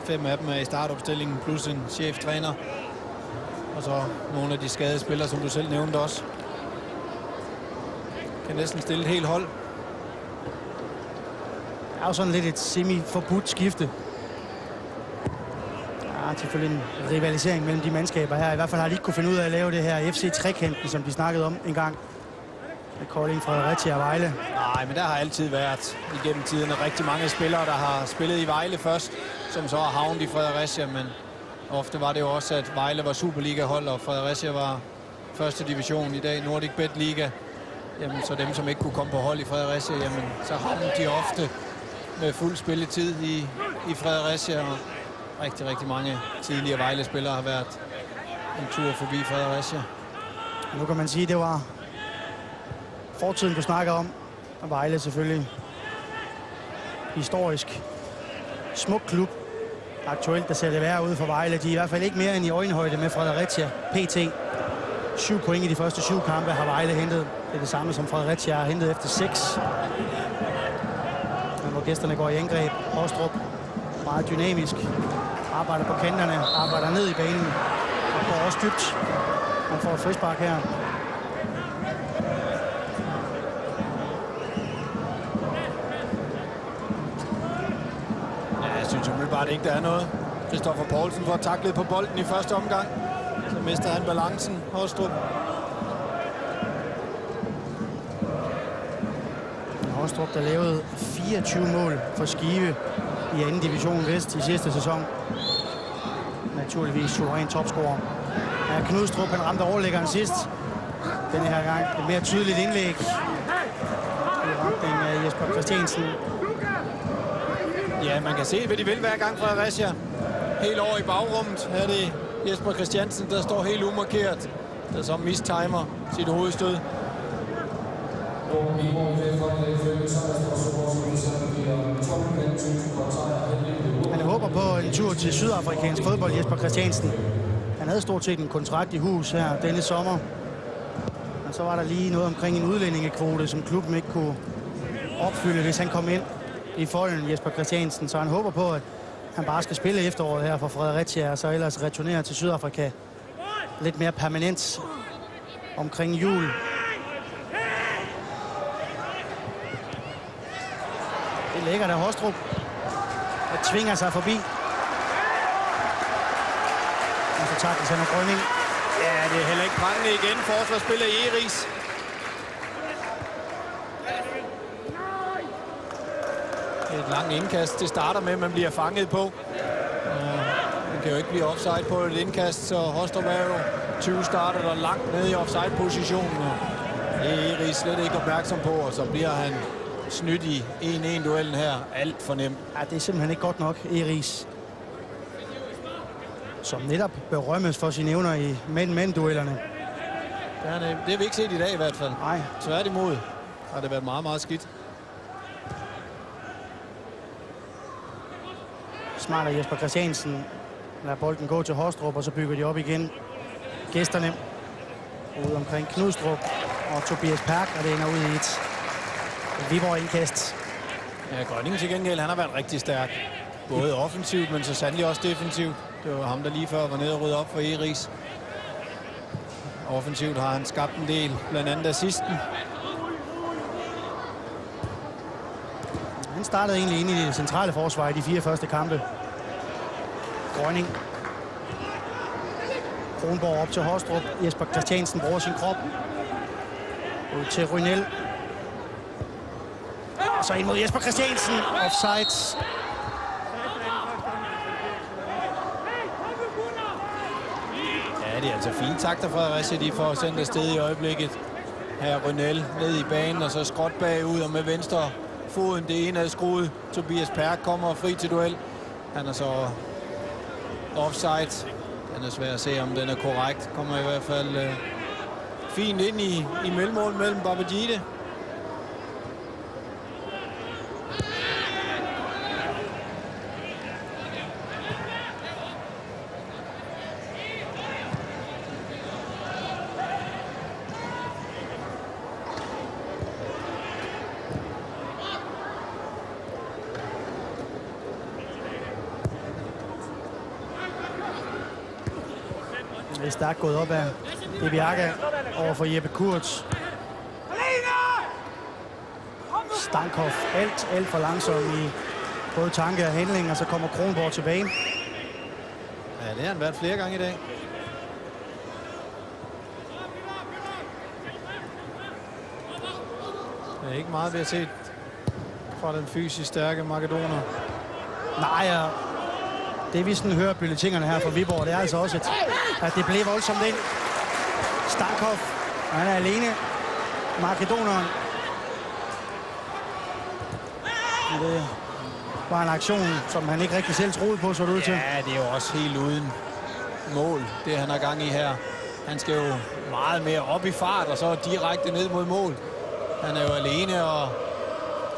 5 af dem er i startopstillingen, plus en cheftræner. Og så nogle af de skadede spillere, som du selv nævnte også. Kan næsten stille et helt hold. Det er jo sådan lidt et semi-forbudt skifte. Ja, selvfølgelig en rivalisering mellem de mandskaber her. I hvert fald har de ikke kunne finde ud af at lave det her FC-trekanten, som de snakkede om en gang. Med Kolding, Fredericia og Vejle. Nej, men der har altid været igennem tiden rigtig mange spillere, der har spillet i Vejle først, som så har havnet i Fredericia, men ofte var det jo også, at Vejle var Superliga-hold, og Fredericia var første division i dag, Nordic Bet Liga. Jamen, så dem, som ikke kunne komme på hold i Fredericia, jamen, så havnede de ofte med fuld spilletid i Fredericia, og rigtig mange tidligere Vejle-spillere har været en tur forbi Fredericia. Nu kan man sige, at det var fortiden, du snakker om. Og Vejle selvfølgelig historisk smuk klub. Aktuelt, der ser det værre ud for Vejle. De er i hvert fald ikke mere end i øjenhøjde med Fredericia. PT. 7 point i de første 7 kampe har Vejle hentet. Det er det samme, som Fredericia har hentet efter 6. Men hvor gæsterne går i angreb. Hostrup meget dynamisk. Arbejder på kanterne. Arbejder ned i banen. Og går også dybt. Man får et frispark her. Jeg synes umiddelbart ikke, der er noget. Christoffer Poulsen får taklet på bolden i første omgang. Så mister han balancen. Hostrup. Hostrup, der lavede 24 mål for Skive i 2. division vest i sidste sæson. Naturligvis suveræn topscorer. Ja, Knudstrup, han ramte overlæggeren sidst. Denne her gang et mere tydeligt indlæg. I retning af Jesper Christiansen. Ja, man kan se, hvad de vil hver gang Fredericia. Helt over i bagrummet. Her er det Jesper Christiansen, der står helt umarkeret. Der så mistimer sit hovedstød. Han håber på en tur til sydafrikansk fodbold, Jesper Christiansen. Han havde stort set en kontrakt i hus her denne sommer. Og så var der lige noget omkring en udlændingekvote, som klubben ikke kunne opfylde, hvis han kom ind i folden, Jesper Christiansen. Så han håber på, at han bare skal spille efteråret her for Fredericia, og så ellers returnere til Sydafrika lidt mere permanent omkring jul. Det er lækkert af Hostrup, der tvinger sig forbi. Og så tackles han af Grønning. Ja, det er heller ikke prangende igen. Forsvarsspiller Eris. Et langt indkast. Det starter med, at man bliver fanget på. Man kan jo ikke blive offside på et indkast, så Hostrup er jo 20 starter der langt nede i offside-positionen. Det er Eris slet ikke opmærksom på, og så bliver han snydt i 1-1-duellen her. Alt for nemt. Ja, det er simpelthen ikke godt nok, Eris. Som netop berømmes for sine evner i mænd-mænd-duellerne. Det har vi ikke set i dag i hvert fald. Nej. Tværtimod har det været meget skidt. Smart af Jesper Christiansen. Lader bolden gå til Hostrup, og så bygger de op igen. Gæsterne ude omkring Knudstrup og Tobias Perk, og det ender ud i et Viborg indkast. Ja, Grønning til gengæld, han har været rigtig stærk. Både offensivt, men så sandelig også defensivt. Det var ham, der lige før var nede og rydde op for Eris. Offensivt har han skabt en del, blandt andet assisten. Han startede egentlig inde i det centrale forsvar i de 4 første kampe. Grønning. Kronborg op til Hostrup. Jesper Christiansen bruger sin krop. Ud til Rynel. Og så ind mod Jesper Christiansen. Offside. Ja, det er altså fine takter fra Fredericia, de får sendt afsted i øjeblikket. Her Rynel ned i banen, og så skråt bagud, og med venstre foden det ene er skruet. Tobias Perk kommer fri til duel. Han er så offside. Den er svær at se, om den er korrekt. Kommer i hvert fald fint ind i mellemmål mellem Babajide. Det er stærkt gået op af Ebiaka over for Jeppe Kurz. Stankhoff alt for langsom i både tanke og handling, og så kommer Kronborg tilbage. Ja, det har han været flere gange i dag. Det er ikke meget, vi har set fra den fysisk stærke makedoner. Nej, og det vi sådan hører bulletinerne her fra Viborg, det er altså også, at det blev voldsomt ind. Stankhoff, han er alene. Makedoneren. Det var en aktion, som han ikke rigtig selv troede på, så det ud til. Ja, det er jo også helt uden mål, det han har gang i her. Han skal jo meget mere op i fart, og så direkte ned mod mål. Han er jo alene, og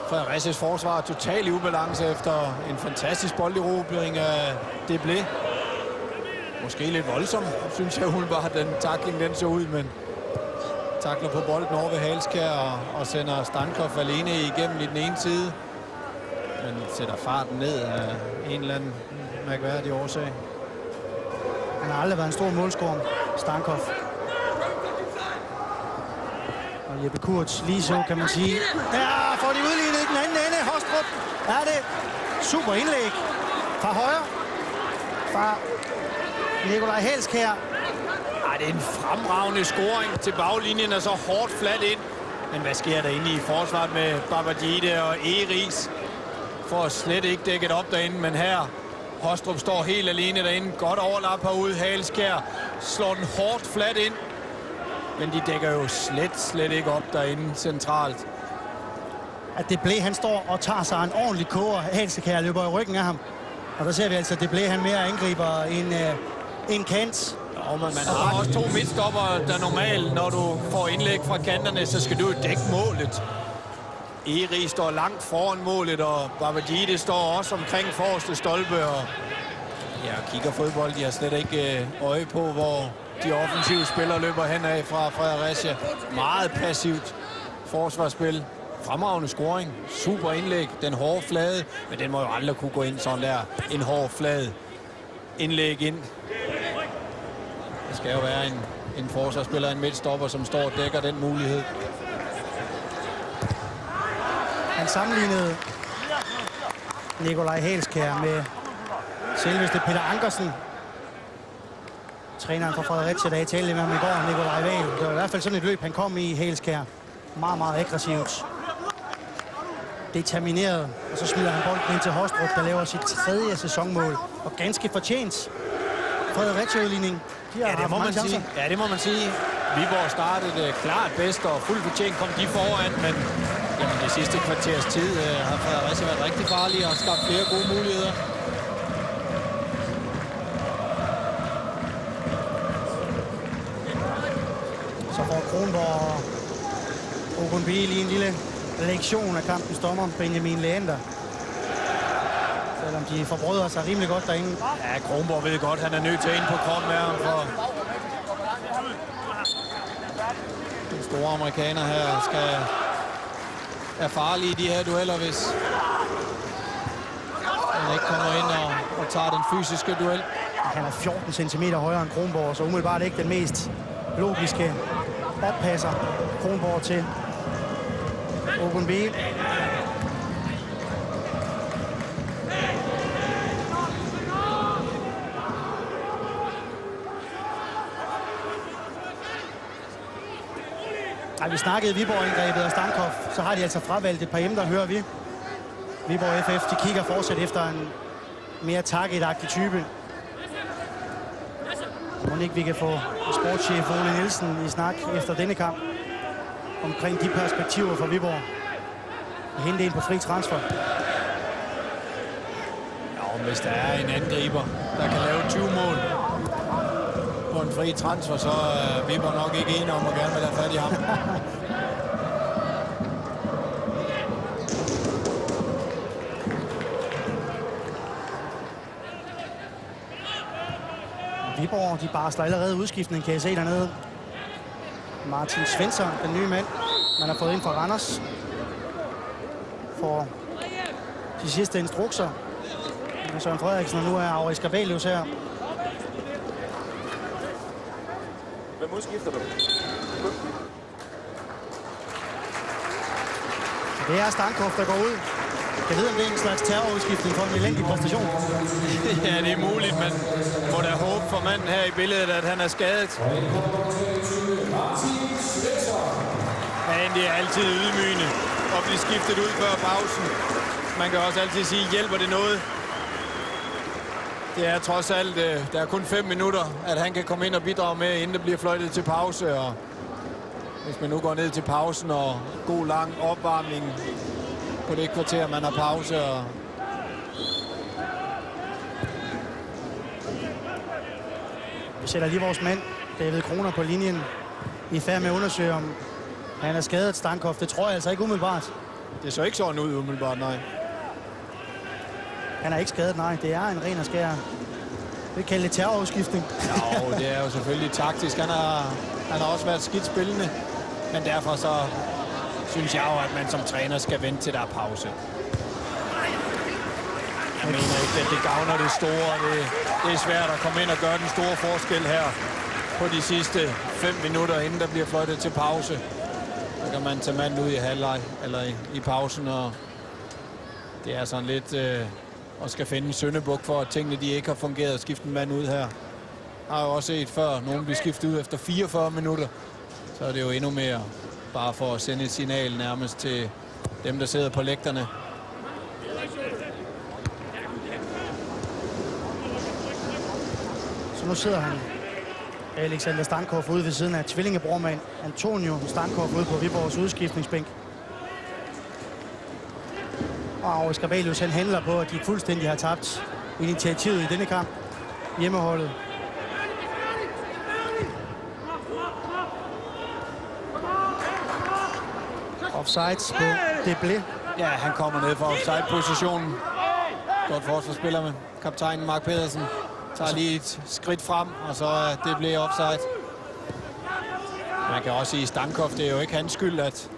Fredericias forsvar er totalt i ubalance efter en fantastisk bolderobring af Deblé. Måske lidt voldsom, synes jeg umiddelbart, den tackling den så ud, men takler på bolden over ved Halskær og sender Stankhoff alene igennem i den ene side. Men sætter farten ned af en eller anden mærkværdig årsag. Han har aldrig været en stor målscorer, Stankhoff. Og Jeppe Kurz lige så, kan man sige. Ja, får de udlignet i den anden ende. Hostrup er det. Super indlæg fra højre. Fra Nikolaj Halskær. Ej, det er en fremragende scoring til baglinjen, og så hårdt fladt ind. Men hvad sker der inde i forsvaret med Babajide og Eris? For slet ikke dækket op derinde, men her Hostrup står helt alene derinde. Godt overlap herude. Halskær slår den hårdt fladt ind. Men de dækker jo slet ikke op derinde centralt. At Deblé, han står og tager sig en ordentlig koger. Halskær løber i ryggen af ham. Og der ser vi altså, at Deblé, han mere angriber en kant. Jo, men man har også 2 midtstopper, der normalt, når du får indlæg fra kanterne, så skal du jo dække målet. Eri står langt foran målet, og Babajide står også omkring forreste stolpe. Og ja, kigger fodbold, de har slet ikke øje på, hvor de offensive spillere løber henad fra Fredericia. Meget passivt forsvarsspil. Fremragende scoring. Super indlæg. Den hårde flade, men den må jo aldrig kunne gå ind sådan der. En hård flade indlæg ind. Det skal jo være en forsvarsspiller, en midtstopper, som står og dækker den mulighed. Han sammenlignede Nikolaj Halskær med selveste Peter Ankersen. Træneren fra Fredericia, der talte med ham i går, Nikolaj Wahl. Det var i hvert fald sådan et løb, han kom i Halskær. Meget, meget aggressivt. Determineret. Og så smider han bolden ind til Hostrup, der laver sit 3. sæsonmål. Og ganske fortjent. Fredericia-udligning. Ja, det må man sige. Ja, det må man sige. Viborg startede klart bedst, og fuldt fortjent kom de foran, men jamen, det sidste kvarters tid har Fredericia været rigtig farlige og skabt flere gode muligheder. Så får Kronborg og Ogunbi lige en lille lektion af kampens dommer, Benjamin Leander. Selvom de forbrøder sig rimelig godt derinde. Ja, Kronborg ved godt, han er nødt til at ind på kroppen med ham, for den store amerikaner her er farlig i de her dueller, hvis han han ikke kommer ind og tager den fysiske duel. Han er 14 cm højere end Kronborg, så umiddelbart ikke den mest logiske oppasser Kronborg til Ogunbi. Vi snakkede Viborg-indgrebet af Stankov, så har de altså fravalgt et par emner, hører vi. Viborg FF, de kigger fortsat efter en mere target-agtig type. Må ikke vi kan få sportschef Ole Nielsen i snak efter denne kamp omkring de perspektiver for Viborg. Og hente en på fri transfer. Ja, hvis der er en angriber, der kan lave 20 mål på en fri transfer, så er Viborg nok ikke enige om at gerne vil have fat i ham. Viborg, de barsler allerede udskiftning, kan jeg se dernede. Martin Svensson, den nye mand, man har fået ind fra Randers. For de sidste instrukser. Søren Frederiksen, og nu er Aurich Gabelius her. Hvem udskifter du? Det er Stankov, der går ud. Jeg ved, om det er en slags terrorudskiftning for en elendig præstation. Ja, det er muligt, men må da håbe for manden her i billedet, at han er skadet. Men det er altid ydmygende at blive skiftet ud før pausen. Man kan også altid sige, hjælper det noget? Det er trods alt, der er kun 5 minutter, at han kan komme ind og bidrage med, inden det bliver fløjtet til pause. Og hvis man nu går ned til pausen og god lang opvarmning på det kvarter, man har pause. Og vi sætter lige vores mand, David Kroner, på linjen. I er færd med at undersøge, om han er skadet, Stankov. Det tror jeg altså ikke umiddelbart. det så ikke sådan ud umiddelbart, nej. Han er ikke skadet, nej. Det er en ren og skær. Det kalder det terrorudskiftning. Jo, det er jo selvfølgelig taktisk. Han har også været skidt spillende. Men derfor så synes jeg jo, at man som træner skal vente til der er pause. Jeg mener ikke, at det gavner det store. Det er svært at komme ind og gøre den store forskel her på de sidste 5 minutter, inden der bliver fløjtet til pause. Så kan man tage manden ud i halvleg eller i pausen, og det er sådan lidt og skal finde en syndebuk for, at tingene de ikke har fungeret. Skifte en mand ud her. Har jo også set før, nogen bliver skiftet ud efter 44 minutter. Så er det jo endnu mere bare for at sende et signal nærmest til dem, der sidder på lægterne. Så nu sidder han, Alexander Stankov, ude ved siden af tvillingebrormand Antonio Stankov ude på Viborgs udskiftningsbænk. Og Aurich Gabelius, han handler på, at de fuldstændig har tabt initiativet i denne kamp. Hjemmeholdet. Offsides på Deblé. Ja, han kommer ned fra offside-positionen. Godt forsvarsspiller med kaptajnen Mark Pedersen. Tager lige et skridt frem, og så er Deblé offside. Man kan også sige, Stankov, det er jo ikke hans skyld, at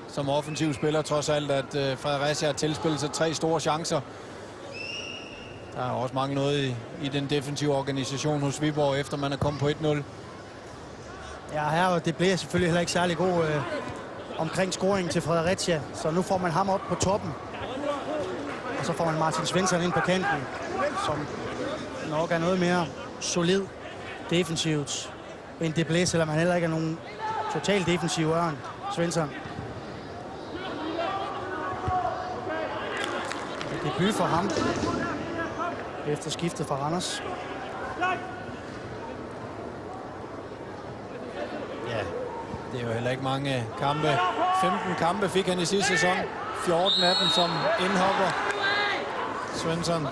som offensiv spiller trods alt, at Fredericia har tilspillet sig 3 store chancer. Der er også mange noget i den defensive organisation hos Viborg, efter man er kommet på 1-0. Ja, her og Deblé er selvfølgelig heller ikke særlig god omkring scoringen til Fredericia. Så nu får man ham op på toppen. Og så får man Martin Svensson ind på kanten, som nok er noget mere solid defensivt end Deblé, selvom han heller ikke er nogen total defensiv ørn, Svensson. Debut for ham efter skiftet fra Randers. Ja, det er jo heller ikke mange kampe. 15 kampe fik han i sidste sæson. 14 af dem som indhopper. Svensson.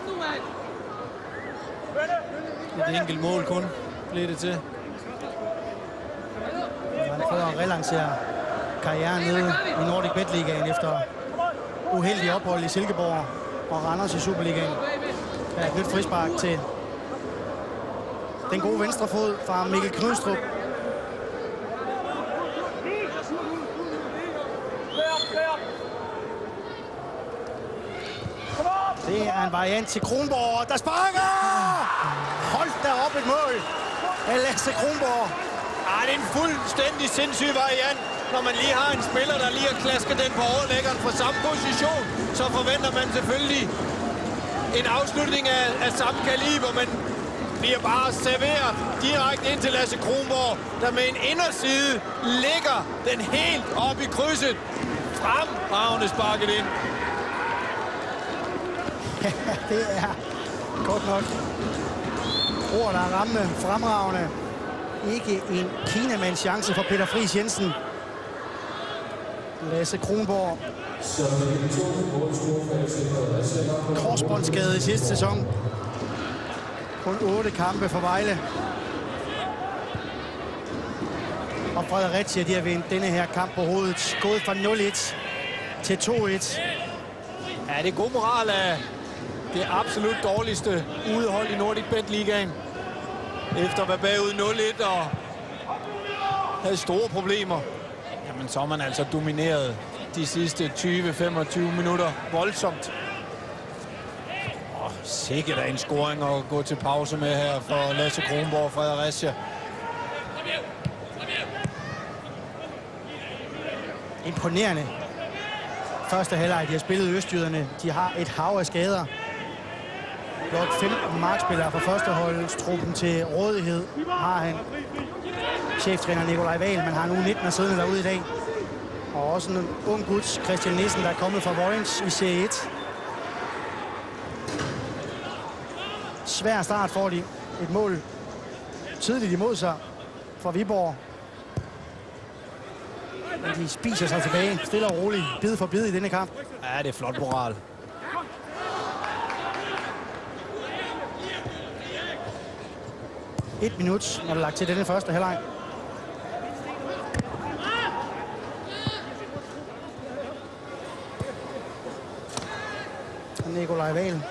Et enkelt mål kun blev det til. Han prøver at relancere karrieren nede i Nordic Bet Ligaen efter uheldig ophold i Silkeborg og Randers i Superligaen. Der er et nyt frispark til den gode venstre fod fra Mikkel Knudstrup. Det er en variant til Kronborg, der sparker! Hold da op et mål af Lasse Kronborg. Det er en fuldstændig sindssyg variant. Når man lige har en spiller, der lige har klasket den på overlæggeren fra samme position, så forventer man selvfølgelig en afslutning af samme kaliber, men bliver bare serveret direkte ind til Lasse Kronborg, der med en inderside ligger den helt op i krydset. Fremragende sparket ind. Ja, det er godt nok ord, der er ramme fremragende. Ikke en kinamands chance for Peter Friis Jensen. Lasse Kronborg. Korsbåndsskade i sidste sæson. Kun 8 kampe for Vejle. Og Fredericia, de har vendt denne her kamp på hovedet. Gået fra 0-1 til 2-1. Ja, det er god moral af det absolut dårligste udehold i Nordic Bet Ligaen. Efter at være bagud 0-1 og havde store problemer, jamen så er man altså domineret de sidste 20-25 minutter voldsomt. Sikkert er en scoring at gå til pause med her for Lasse Kronborg og Fredericia. Imponerende. Første halvleg, de har spillet østjyderne. De har et hav af skader. Blot 15 markspillere fra førsteholdstruppen til rådighed har han. Cheftræner Nikolaj Wahl, man har nu 19 siddende derude i dag. Og også en ung gut, Christian Nissen, der er kommet fra Vojens i Serie 1. Svær start får de. Et mål tidligt imod sig fra Viborg. Men de spiser sig tilbage, stille og roligt, bid for bid i denne kamp. Ja, det er flot moral. Et minut, når der er lagt til denne første halvleg. Nikolaj Wahl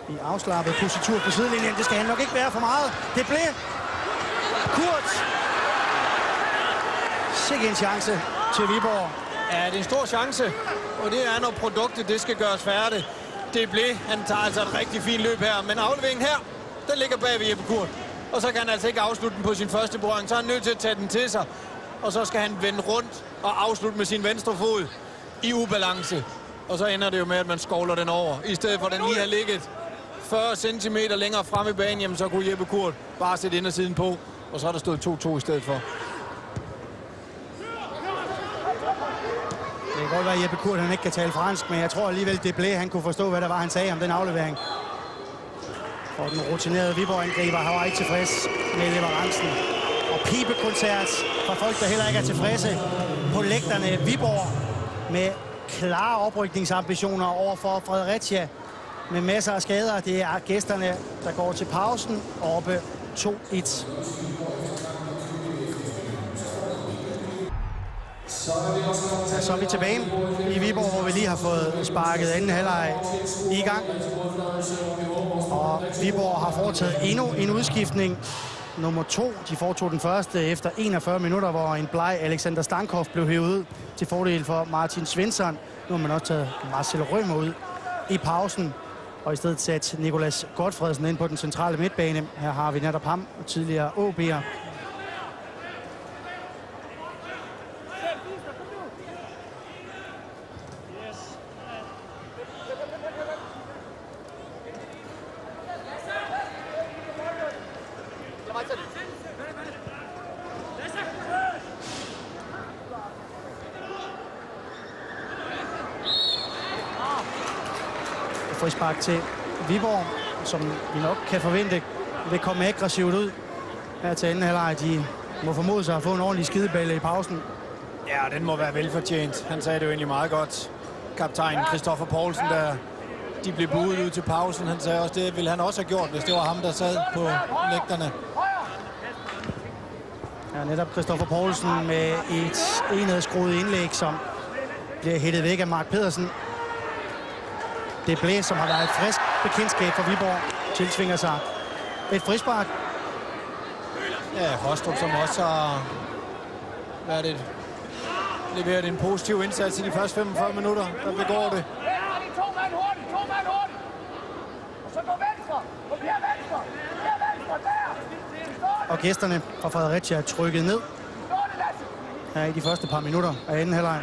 i afslappet positur på sidelinjen. Det skal han nok ikke være for meget. Det blev Kurt. Sikke en chance til Viborg. Ja, det er en stor chance, og det er, når produktet det skal gøres færdigt. Det blev. Han tager altså et rigtig fint løb her, men afleveringen her, den ligger bag ved Jeppe Kurt. Og så kan han altså ikke afslutte den på sin første berøring. Så er han nødt til at tage den til sig, og så skal han vende rundt og afslutte med sin venstre fod i ubalance. Og så ender det jo med, at man skovler den over. I stedet for, at den lige har ligget 40 cm længere frem i banen, jamen, så kunne Jeppe Kurt bare sætte indersiden på, og så er der stået 2-2 i stedet for. Det kan godt være, at Jeppe Kurt han ikke kan tale fransk, men jeg tror alligevel, det blev. Han kunne forstå, hvad der var, han sagde om den aflevering. Og den rutinerede Viborg-angriber var ikke tilfreds med leverancen. Og pibekoncert fra folk, der heller ikke er tilfredse på lægterne. Viborg med klare oprykningsambitioner over for Fredericia med masser af skader. Det er gæsterne, der går til pausen oppe 2-1. Så er vi tilbage i Viborg, hvor vi lige har fået sparket anden halvleg i gang. Og Viborg har foretaget endnu en udskiftning. Nummer 2. De foretog den første efter 41 minutter, hvor en bleg Alexander Stankov blev hævet ud til fordel for Martin Svensson. Nu har man også taget Marcel Rømer ud i pausen. Og i stedet sat Nicolas Godfredsen ind på den centrale midtbane. Her har vi netop ham, tidligere AaB'er. Frispark til Viborg, som vi nok kan forvente vil komme aggressivt ud her til anden halvleg. De må formode sig at få en ordentlig skideballe i pausen. Ja, den må være velfortjent. Han sagde det jo egentlig meget godt. Kaptajn Christoffer Poulsen, der de blev buet ud til pausen. Han sagde også, det ville han også have gjort, hvis det var ham, der sad på lægterne. Ja, netop Christoffer Poulsen med et enhedsskruet indlæg, som bliver hættet væk af Mark Pedersen. Det blev, som har været et frisk bekendtskab for Viborg, tilsvinger sig et frispark. Ja, Hostrup, som også har leveret en positiv indsats i de første 45 minutter, der begår det. og gæsterne fra Fredericia er trykket ned her i de første par minutter af anden halvleg.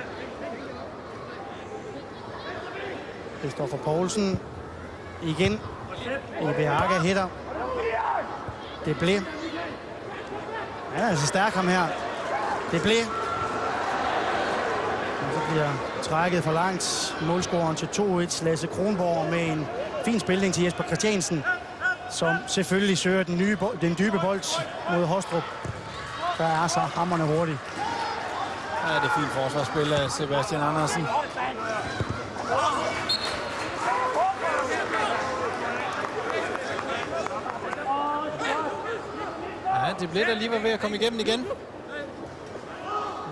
Christoffer Poulsen igen. Ibeaga hætter. Det blev. Han er altså stærk ham her. Det blev. Og så bliver trækket for langt. Målscoren til 2-1. Lasse Kronborg med en fin spilning til Jesper Christiansen, som selvfølgelig søger den dybe bold mod Hostrup, der er så hamrende hurtigt. Ja, det er fint forsvarsspil af Sebastian Andersen. Ja, det blev der lige var ved at komme igennem igen.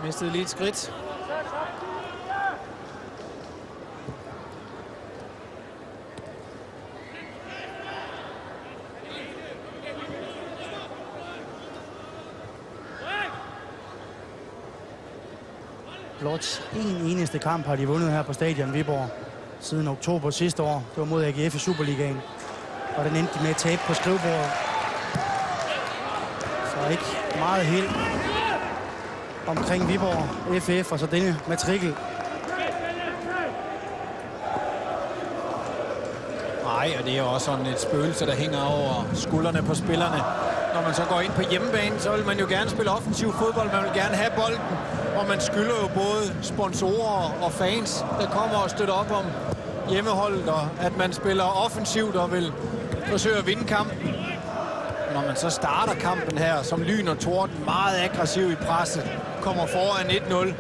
Mistede lige et skridt. Blot en eneste kamp har de vundet her på stadion Viborg siden oktober sidste år. Det var mod AGF i Superligaen. Og den endte de med at tabe på skrivebordet. Så ikke meget held omkring Viborg, FF og så denne matrikel. Nej, og det er jo også sådan et spøgelse, der hænger over skuldrene på spillerne. Når man så går ind på hjemmebane, så vil man jo gerne spille offensiv fodbold. Man vil gerne have bolden, og man skylder jo både sponsorer og fans, der kommer og støtter op om hjemmeholdet, og at man spiller offensivt og vil forsøge at vinde kampen. Når man så starter kampen her, som lyn og torden, meget aggressiv i presset, kommer foran 1-0,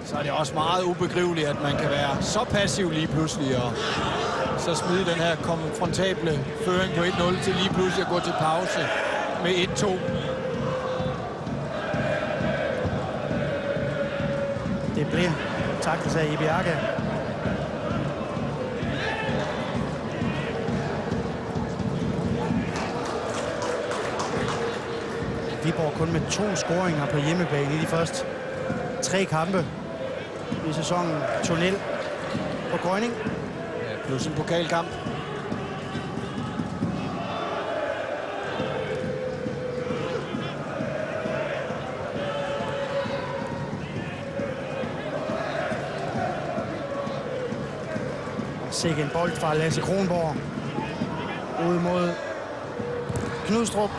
så er det også meget ubegriveligt, at man kan være så passiv lige pludselig, og så smide den her konfrontable føring på 1-0 til lige pludselig at gå til pause med 1-2. Det blev taklet af Ibeaga. Viborg kun med 2 scoringer på hjemmebane i de første 3 kampe i sæsonen. Tunnel på Grønning. Ja, plus en pokalkamp. Sikke en bold fra Lasse Kronborg ud mod Knudstrup.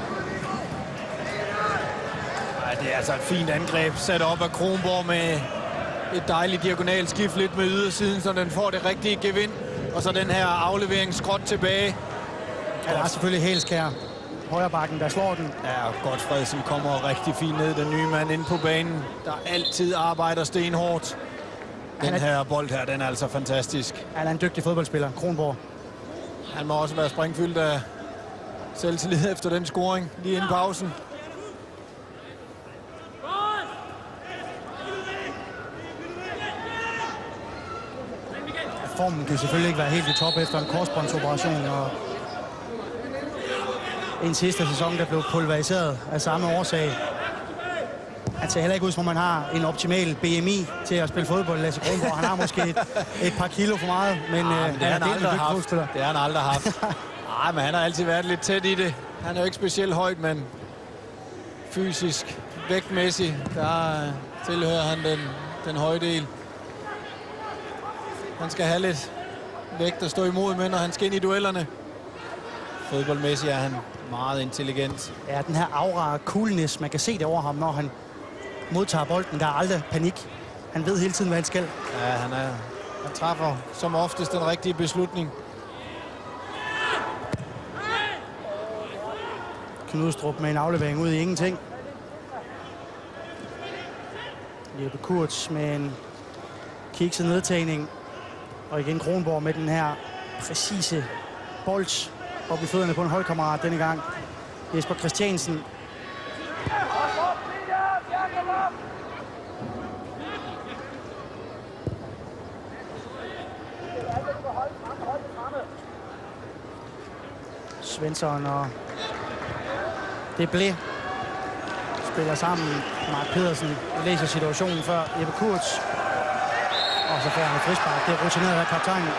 Det er altså et fint angreb sat op af Kronborg med et dejligt diagonalt skift lidt med ydersiden, så den får det rigtige gevind. Og så den her aflevering skråt tilbage. Ja, der er selvfølgelig Helskær. Højrebakken, der slår den. Ja, Godfredsen kommer rigtig fint ned, den nye mand inde på banen, der altid arbejder stenhårdt. Den her bold her, den er altså fantastisk. Han er en dygtig fodboldspiller, Kronborg. Han må også være springfyldt af selvtillid efter den scoring lige inden pausen. Formen kan selvfølgelig ikke være helt i top efter en korsbåndsoperation, og en sidste sæson, der blev pulveriseret af samme årsag. Han ser heller ikke ud, som om man har en optimal BMI til at spille fodbold, Lasse Kronborg. Han har måske et par kilo for meget, men det har han aldrig haft. Det har han aldrig haft. Nej, men han har altid været lidt tæt i det. Han er jo ikke specielt højt, men fysisk, vægtmæssigt, der tilhører han den høje del. Han skal have lidt vægt at stå imod med, når han skal ind i duellerne. Fodboldmæssigt er han meget intelligent. Ja, den her aura coolness, man kan se det over ham, når han modtager bolden. Der er aldrig panik. Han ved hele tiden, hvad han skal. Ja, han træffer som oftest den rigtige beslutning. Knudstrup med en aflevering ud i ingenting. Jeppe Kurz med en kikset nedtagning. Og igen Kronborg med den her præcise bold op i fødderne på en holdkammerat denne gang. Jesper Christiansen. Svensson og det blev spiller sammen. Mark Pedersen læser situationen før Jeppe Kurz. Og så får han et frispark. Det er rutineret af kaptajnen.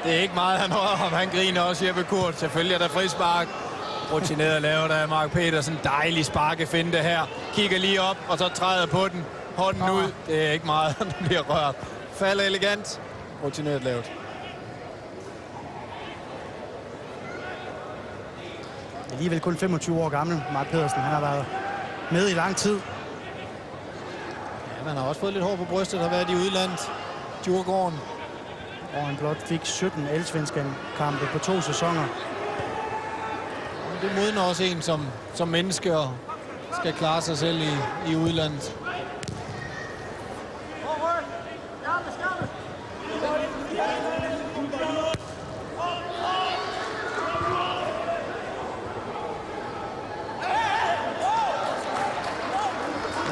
Det er ikke meget, han rører om. Han griner også, Jeppe Kurz. Selvfølgelig er der frispark. rutineret lavet af Mark Petersen. Dejlig sparkefinte her. Kigger lige op, og så træder på den. Hånden ud. Det er ikke meget, der bliver rørt. Falder elegant. Rutineret lavet. Alligevel kun 25 år gammel, Mark Pedersen. Han har været med i lang tid. Ja, man har også fået lidt hår på brystet, der har været i udlandet. Djurgården. Og han blot fik 17 Allsvenskan-kampe på 2 sæsoner. Det modner også en som menneske og skal klare sig selv i udlandet.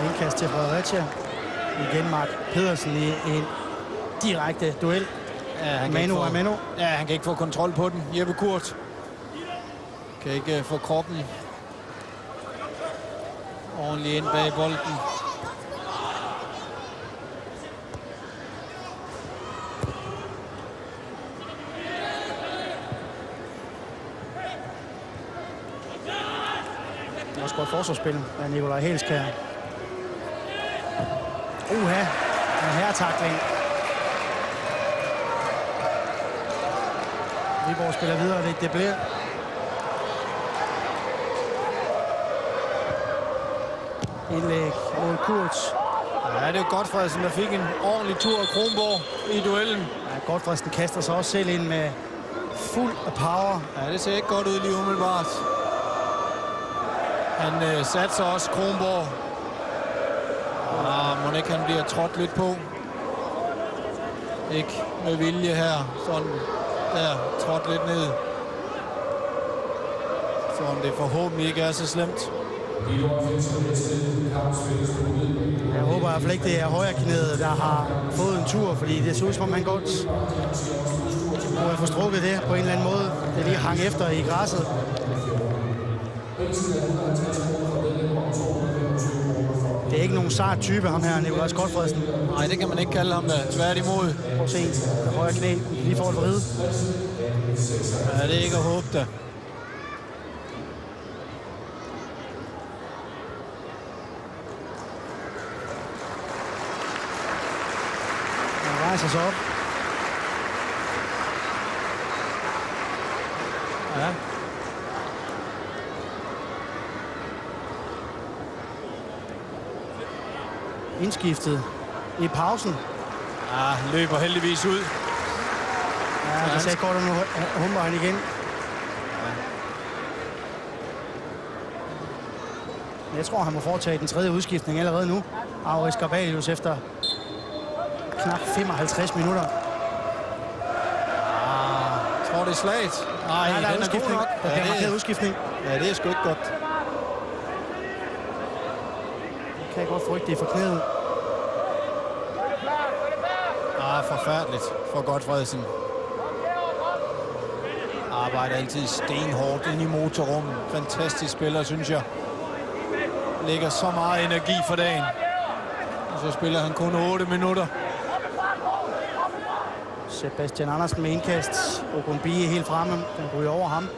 Indkast til Fredericia. Igen Mark Pedersen i en direkte duel. Ja, Manu. Ja, han kan ikke få kontrol på den. Jeppe Kurt kan ikke få kroppen ordentligt ind bag bolden. Det er også godt forsvarsspil af Nikolaj Helskær. Uha, en herretakling. Viborg spiller videre, det bliver. Indlæg mod Kurz. Ja, det er Godfredsen, der fik en ordentlig tur af Kronborg i duellen. Ja, Godfredsen kaster sig også selv ind med fuld af power. Ja, det ser ikke godt ud lige umiddelbart. Han satser også Kronborg. Må ikke han bliver trådt lidt på. Ikke med vilje her. Sådan der, trådt lidt ned. Sådan det forhåbentlig ikke er så slemt. Jeg håber i hvert fald ikke, det er højreknæet, der har fået en tur, fordi det ser ud som om han godt må have forstrukket det på en eller anden måde. Det lige hang efter i græsset. Det er ikke nogen sart type, ham her, Nikolaj Godfredsen. Nej, det kan man ikke kalde ham da. Tværtimod. Prøv at se, det højre knæ lige for at vride. Ja, det er ikke at håbe da. Han rejser sig op. Ja. Indskiftet i pausen. Ja, løber heldigvis ud. Ja, det sagde godt, at nu humper han igen. Jeg tror, han må foretage den tredje udskiftning allerede nu. Aurich Garbalius efter knap 55 minutter. Jeg tror, det er slaget. Nej, ja, der er udskiftning. nok. Der bliver markeret udskiftning. Ja, det er sgu ikke godt. Det kan jeg godt frygte, det er for knæet. Forfærdeligt for Godfredsen. Arbejder altid stenhårdt ind i motorrummet. Fantastisk spiller, synes jeg. Lægger så meget energi for dagen. Og så spiller han kun 8 minutter. Sebastian Andersen med indkast. Ogunbie helt fremme. Den ryger over ham.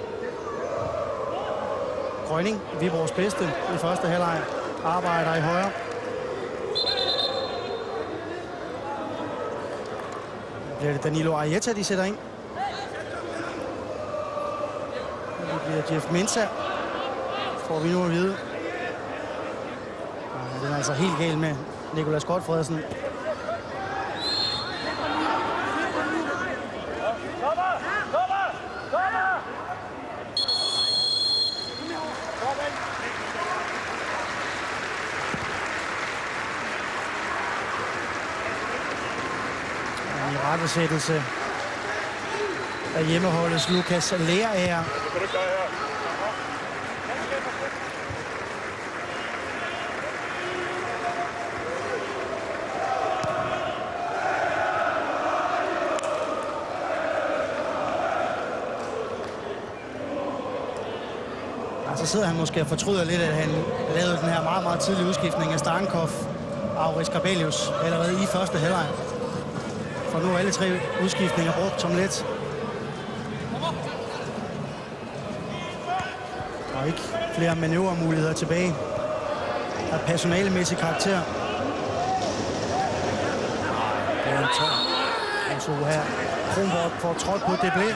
Grønning, Viborgs bedste i første halvleg. Arbejder i højre. Bliver det Danilo Arieta, de sætter ind. Det bliver Jeff Mensah. Får vi nu at vide. Den er altså helt galt med Nikolaj Godfredsen. En rettesættelse af hjemmeholdets Lukas Lerager. Så sidder han måske og fortryder lidt, at han lavede den her meget, meget tidlige udskiftning af Stankov og Aurich Garbalius allerede i første halvleg. For nu er alle 3 udskiftninger brugt som let. Og ikke flere manøvremuligheder tilbage af personalemæssig karakter. Det er en træ. Og så her Kronborg får trådt på Deblé.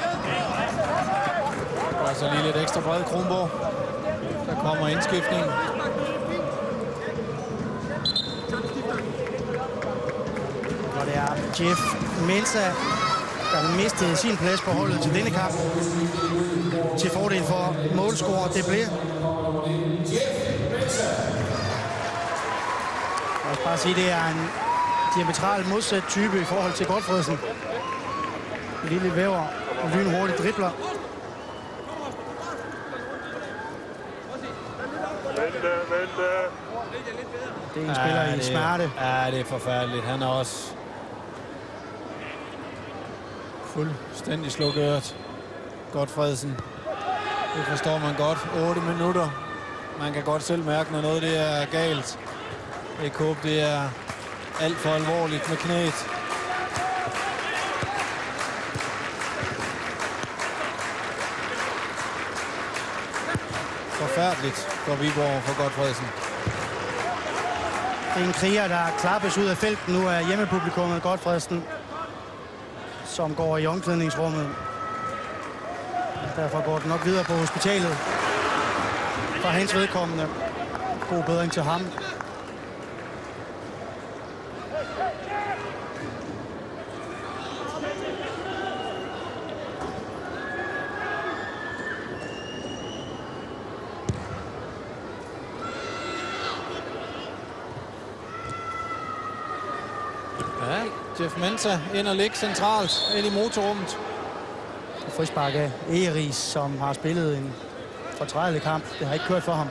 Og så lige lidt ekstra bred Kronborg. Der kommer indskiftningen. Og det er Jeff Mensah, der mistede sin plads på holdet til denne kamp. Til fordel for målscorer Deblé. Jeg vil bare sige, det er en diametral modsat type i forhold til Godtfredsen. Lille væver og lynhurtigt dribler. Det er en spiller i smerte. Ja, det er forfærdeligt. Han er også fuldstændig slukøret. Godtfredsen. Det forstår man godt. 8 minutter. Man kan godt selv mærke, når noget det er galt. Jeg håber, det er alt for alvorligt med knæet. Forfærdeligt for Viborg for Godtfredsen. Det er en kriger, der klappes ud af felten nu af hjemmepublikummet Godtfredsen, som går i omklædningsrummet. Derfor går det nok videre på hospitalet. For hans vedkommende. God bedring til ham. Ja, Jeff Mensah ind og ligge centralt ind i motorrummet. Frispark af Egeris, som har spillet en fortrædelig kamp. Det har ikke kørt for ham.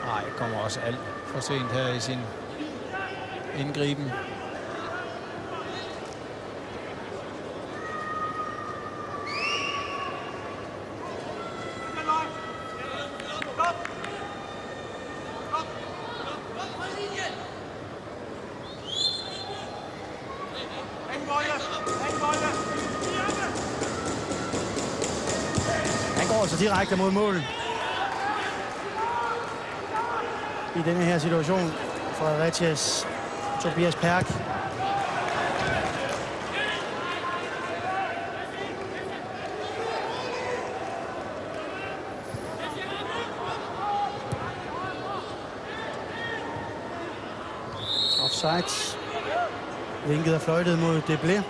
Nej, det kommer også alt for sent her i sin indgriben. Han går altså direkte mod mål. I denne her situation. Fredericias Tobias Perk. Offside. Vinket er fløjtet mod Deblé.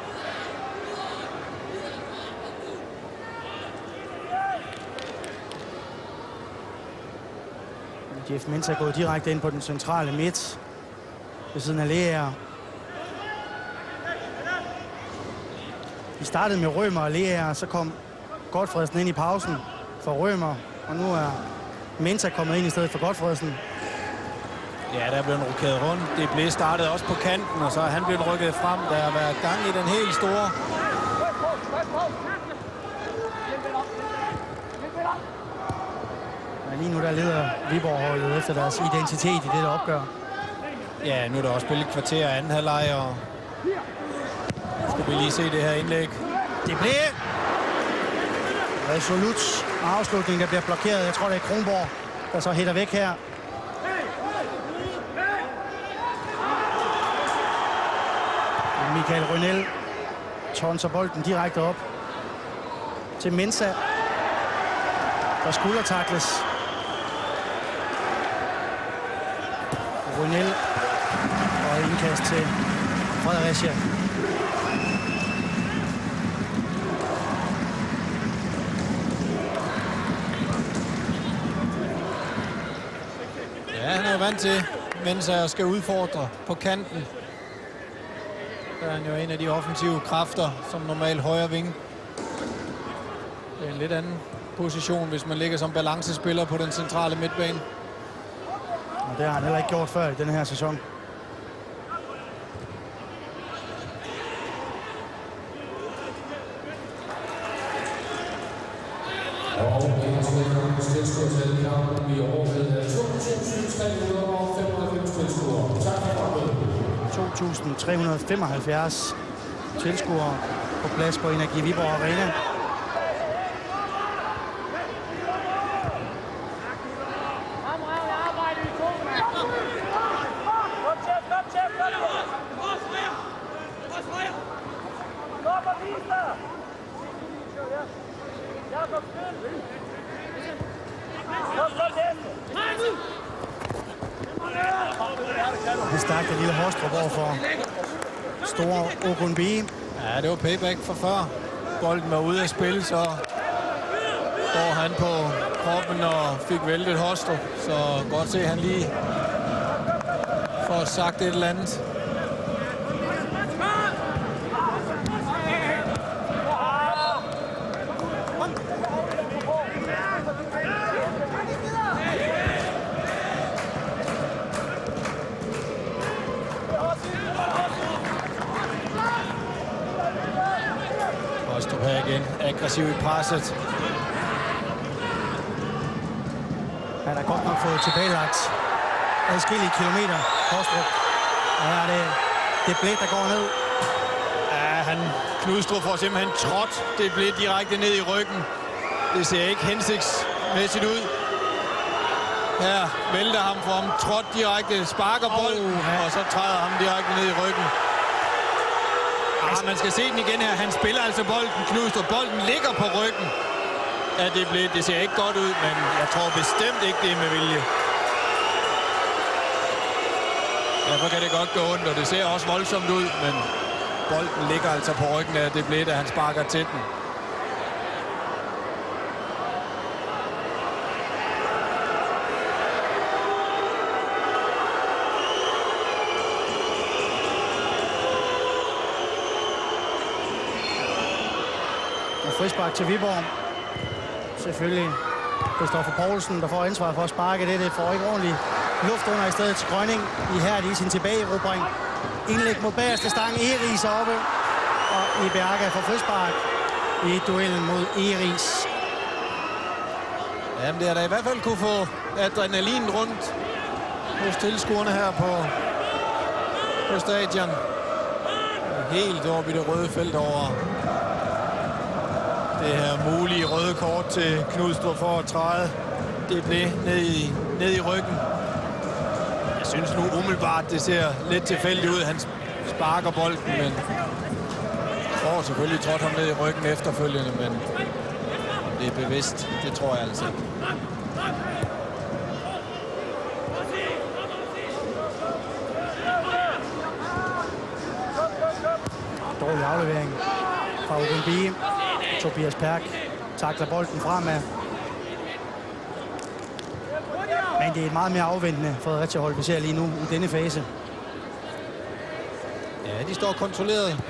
Jeff Mensah er gået direkte ind på den centrale midt ved siden af Leaer. De startede med Rømer og Leaer, så kom Godtfredsen ind i pausen for Rømer, og nu er Mensah kommet ind i stedet for Godtfredsen. Ja, der er blevet rokeret rundt. Det blev startet også på kanten, og så er han blevet rykket frem. Der har været gang i den helt store. Men lige nu der leder Viborg-holdet efter deres identitet i dette opgør. Ja, nu er der også spillet et kvarter af anden halvleg, og skal vi lige se det her indlæg. Det blev resolut afslutning, der bliver blokeret. Jeg tror, det er Kronborg, der så hætter væk her. Michael Rønel tonser bolden direkte op til Mensah, der skuldertakles. Rønel og indkast til Fredericia. Ja, han er vant til, mens jeg skal udfordre på kanten. Der er han jo en af de offensive kræfter, som normalt højre ving. Det er en lidt anden position, hvis man ligger som balancespiller på den centrale midtbane. Og det har han heller ikke gjort før i denne her sæson. Og det har spillet tilskuertal i kampen i overfladet af 2.395 tilskuere. Tak for det. 2.375 tilskuere på plads på Energi Viborg Arena. lidt stærkt af lille Hostrup over for store Ogunbi. Ja, det var payback for før. Bolden var ude af spil, så går han på kroppen og fik væltet Hostrup. Så godt se, at han lige får sagt et eller andet. Hostrup her igen, aggressiv i presset. Han har godt nok fået tilbagelagt adskillige kilometer, Hostrup. Og her er det blæt, der går ned. Ja, Knudstrup får simpelthen trådt. Det blev direkte ned i ryggen. Det ser ikke hensigtsmæssigt ud. Her vælter ham for ham. Trådt direkte, sparker bolden, og så træder ham direkte ned i ryggen. Man skal se den igen her. Han spiller altså bolden, Knudstrup. Bolden ligger på ryggen. Ja, det ser ikke godt ud, men jeg tror bestemt ikke, det er med vilje. Derfor kan det godt gå ondt, og det ser også voldsomt ud, men bolden ligger altså på ryggen af det blev, da han sparker til den. Og frispark til Viborg. Selvfølgelig Christoffer Poulsen, der får ansvar for at sparke det. Det får ikke ordentligt luft under i stedet til Grønning. I sin tilbageerobring. Indlæg mod bagerste stang. Eris oppe. Og Iberga får frispark i duellen mod Eris. Jamen, det er da i hvert fald kunne få adrenalin rundt hos tilskuerne her på stadion. Helt oppe i det røde felt over det her mulige røde kort til Knudstrup for at træde. Det blev ned i ryggen. Jeg synes nu umiddelbart, det ser lidt tilfældigt ud. Han sparker bolden, men får selvfølgelig trådt ham ned i ryggen efterfølgende, men om det er bevidst, det tror jeg altså. Dårlig aflevering fra Ogunbi. Tobias Perk takler bolden fremad. Men det er et meget mere afventende Fredericia-hold, vi ser lige nu i denne fase. Ja, de står kontrolleret.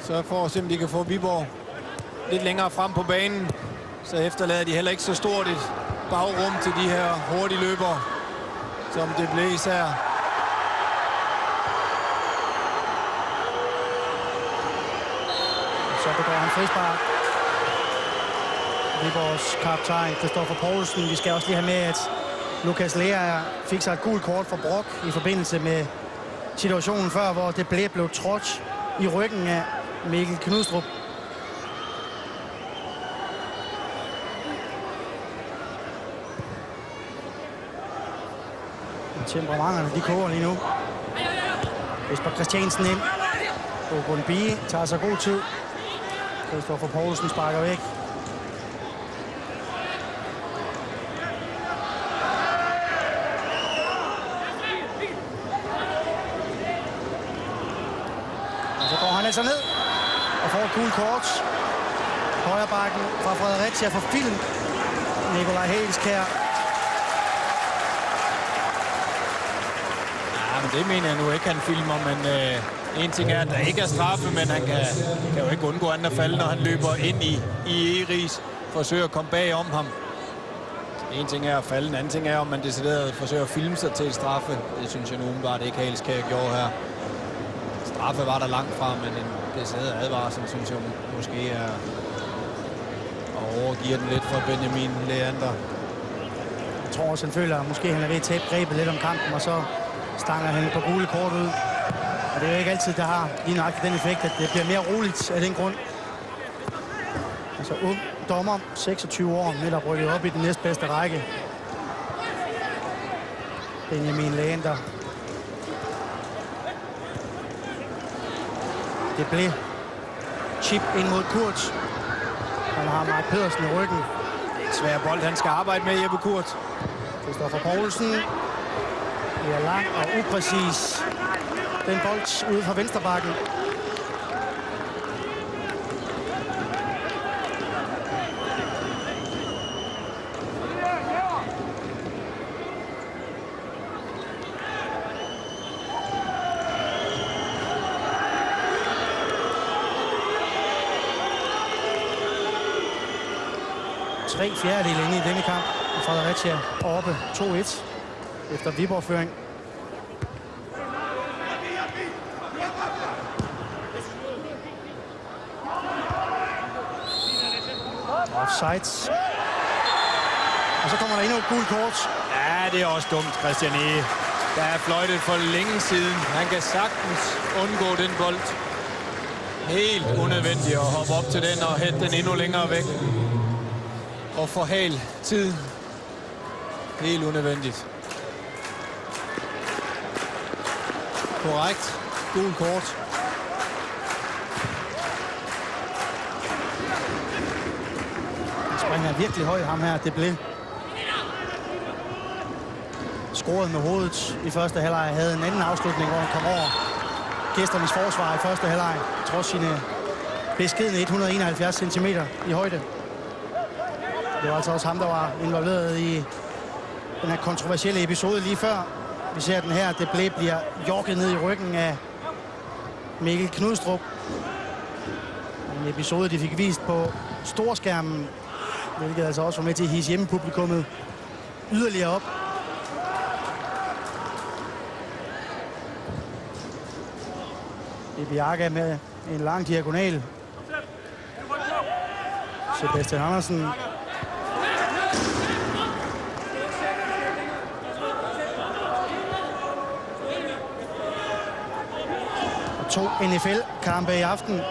Så for at se, om de kan få Viborg lidt længere frem på banen. Så efterlader de heller ikke så stort et bagrum til de her hurtige løbere, som det blev især. Så begår han frispark. Viborgs kaptajn Christoffer Poulsen. Vi skal også lige have med, at Lukas Lea fik sig et gult kort for Brock i forbindelse med situationen før, hvor det blev trådt i ryggen af Mikkel Knudstrup. Temperamenterne, de koger lige nu. Jesper Christiansen ind. Ogunbi tager sig god tid. Christoffer Poulsen sparker væk. Og så går han altså ned og får et gult kort. Højre bakken fra Fredericia for film. Nikolaj Helskær. Ja, men det mener jeg nu ikke, han filmer, men en ting er, at der ikke er straffe, men han kan jo ikke undgå andet at falde, når han løber ind i Eris, forsøger at komme bag om ham. En ting er at falde, en anden ting er, om man decideret forsøger at filme sig til straffe. Det synes jeg nu umiddelbart ikke Helskær gjorde her. Straffe var der langt fra, men en decideret advarsel, synes jeg måske er og overgiver den lidt for Benjamin Leander. Jeg tror også, han føler, at måske han er ved at tabe grebet lidt om kampen, og så stanger han på gule kort ud. Og det er jo ikke altid, der har lige nøjagtigt den effekt, at det bliver mere roligt af den grund. Altså ung dommer, 26 år, netop rykket op i den næstbedste række. Benjamin Leander. Det blev chip ind mod Kurt. Han har Mark Pedersen i ryggen. Det er et svært bold, han skal arbejde med, Jeppe Kurt. Christoffer Poulsen. Det er lang og upræcis. Den bold ude fra venstrebakken. Tre fjerdedele inde i denne kamp. Fredericia oppe 2-1 efter Viborg-føring. Offsides. Og så kommer der endnu et gult kort. Ja, det er også dumt, Christian Ege. Der er fløjtet for længe siden. Han kan sagtens undgå den bold. Helt unødvendigt at hoppe op til den og hætte den endnu længere væk. Og forhale tiden. Helt unødvendigt. Korrekt. Gul kort. Han springer virkelig højt, ham her. Det blev scoret med hovedet i første halvleg. Havde en anden afslutning, hvor han kom over gæsternes forsvar i første halvleg. Trods sine beskedne 171 cm i højde. Det var altså også ham, der var involveret i den her kontroversielle episode lige før. Vi ser den her. Det bliver jokket ned i ryggen af Mikkel Knudstrup. En episode, de fik vist på storskærmen, hvilket altså også var med til at hisse hjemmepublikummet yderligere op. Ibiaga med en lang diagonal. Sebastian Andersen. Og 2 NFL-kampe i aften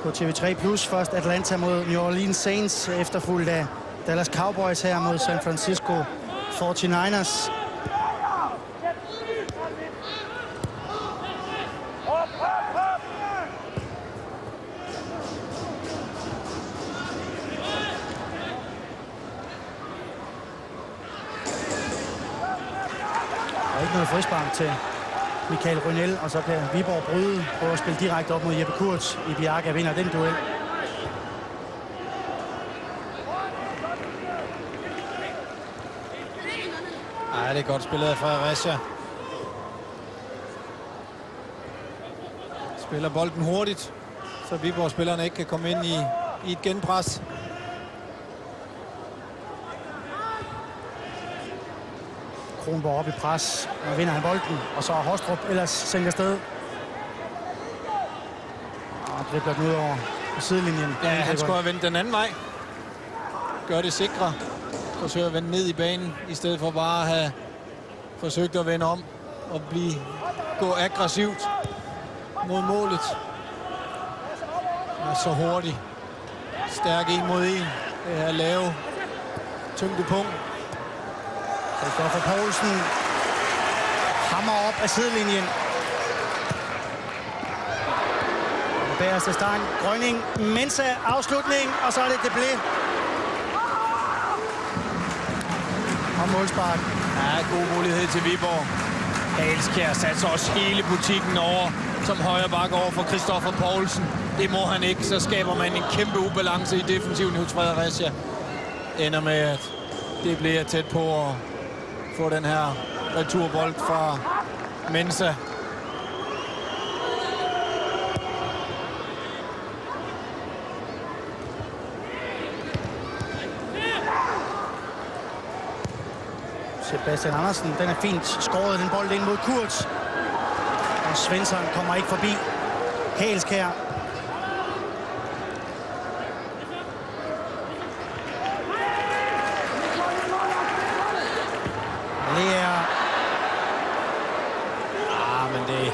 på TV3+. Først Atlanta mod New Orleans Saints, efterfulgt af Dallas Cowboys her mod San Francisco 49ers. Og ikke noget frispark til Michael Rynel, og så kan Viborg bryde på at spille direkte op mod Jeppe Kurz. Ibiaga vinder den duel. Ja, det er godt spillet af Fredericia. Spiller bolden hurtigt, så Viborg-spillerne ikke kan komme ind i et genpres. Kronborg op i pres, og vinder han bolden, og så er Hostrup ellers sendt afsted. Og dribler den ud over sidelinjen. Ja, han skulle have vendt den anden vej. Gør det sikre. Forsøger at vende ned i banen, i stedet for bare at have forsøgt at vende om og gå aggressivt mod målet. Og så hurtigt. Stærk 1 mod 1. Det er lave tyngdepunkt. Christoffer Poulsen hammer op af sidelinjen. Bagerste stang, Grønning, Mensa, afslutning, og så er det Deblé. Og målspark. Ja, god mulighed til Viborg. Halskjær satte så også hele butikken over som højre bakke over for Christoffer Poulsen. Det må han ikke, så skaber man en kæmpe ubalance i defensiven hos Fredericia. Ender med, at det bliver tæt på at få den her returbold fra Mensa. Sebastian Andersen, den er fint skåret, den bold ind mod Kurz. Og Svensson kommer ikke forbi Halskjær. Det er... Men det...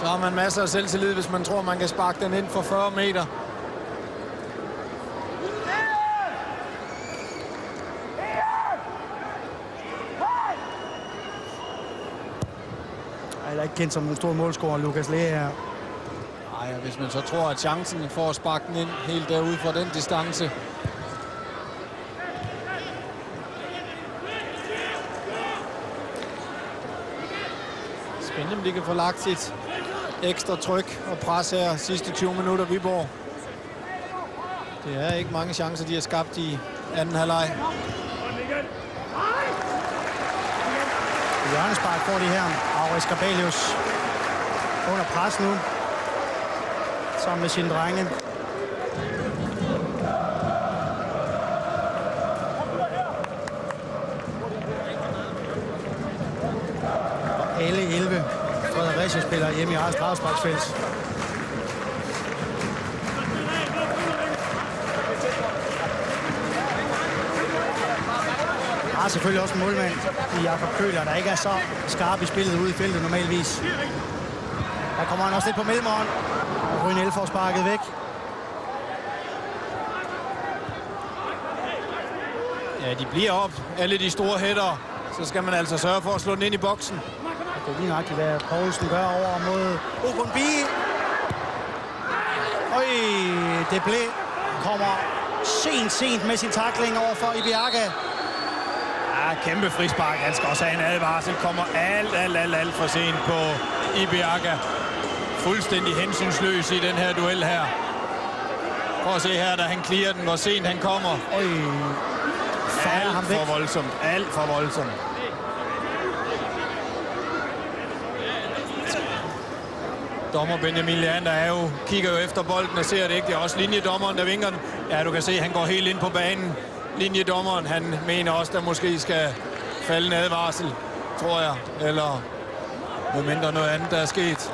Så har man masser af selvtillid, hvis man tror, man kan sparke den ind for 40 meter. Han er ikke kendt som en stor målscorer, Lukas Leaer. Nej, hvis man så tror, at chancen for at sparke den ind helt derude fra den distance Spændende, om de kan få lagt sit ekstra tryk og pres her sidste 20 minutter Viborg. Det er ikke mange chancer, de har skabt i anden halvleg. Hjørnespark får de her. Aurel Skabalius under pres nu. Sammen med sine drenge. Og alle 11 Fredericia-spillere hjemme i eget straffesparksfelt. Har selvfølgelig også en målmand i Jakob Køhler, der ikke er så skarp i spillet ude i feltet normalvis. Der kommer han også lidt på mellemhånd. Og Rynel får sparket væk. Ja, de bliver op. Alle de store hætter. Så skal man altså sørge for at slå den ind i boksen. Og det er lige nøjagtigt, hvad Poulsen gør over mod Ogunbi. Øj, det blev kommer sent med sin tackling over for Ibiaga. Ja, kæmpe frispark. Han skal også have en advarsel. Kommer alt for sent på Ibiaga. Fuldstændig hensynsløs i den her duel her. Prøv at se her, da han clearer den, hvor sent han kommer. Øj, alt for voldsomt. Alt for voldsomt. Dommer Benjamin Leander kigger jo efter bolden og ser det ikke. Det er også linjedommeren, der vinker den. Ja, du kan se, at han går helt ind på banen. Linjedommeren, han mener også, der måske skal falde en advarsel, tror jeg. Eller medmindre noget andet, der er sket.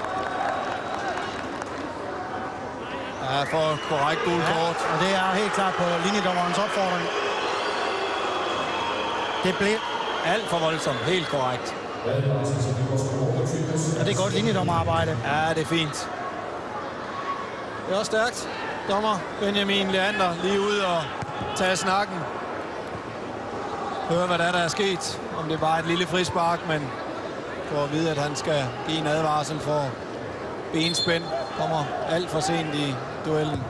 Ja, for korrekt gult kort. Og det er helt klart på linjedommerens opfordring. Det blev alt for voldsomt. Helt korrekt. Og det er godt linjedommerarbejde. Ja, det er fint. Det er også stærkt. Dommer Benjamin Leander lige ud og tage snakken. Høre, hvad der er sket. Om det er bare et lille frispark, men for at vide, at han skal give en advarsel for benspænd. Kommer alt for sent i duellen.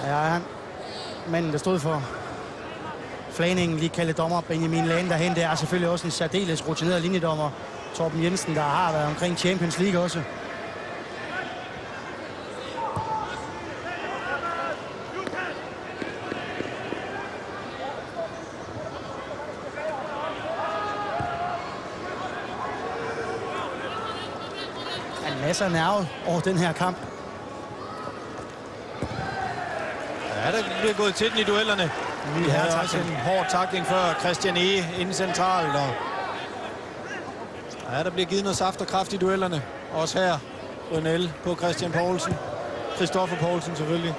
Ja, han manden, der stod for flagningen, lige kaldet dommer Benjamin Leander hen. Det er selvfølgelig også en særdeles rutineret linjedommer, Torben Jensen, der har været omkring Champions League også. En masse af nerve over den her kamp. Ja, der bliver gået til den i duellerne. Vi havde også en hård tackling før Christian E. inden centralt. Og ja, der bliver givet noget saft og kraft i duellerne. Også her. Rynel på Christian Poulsen. Christoffer Poulsen selvfølgelig.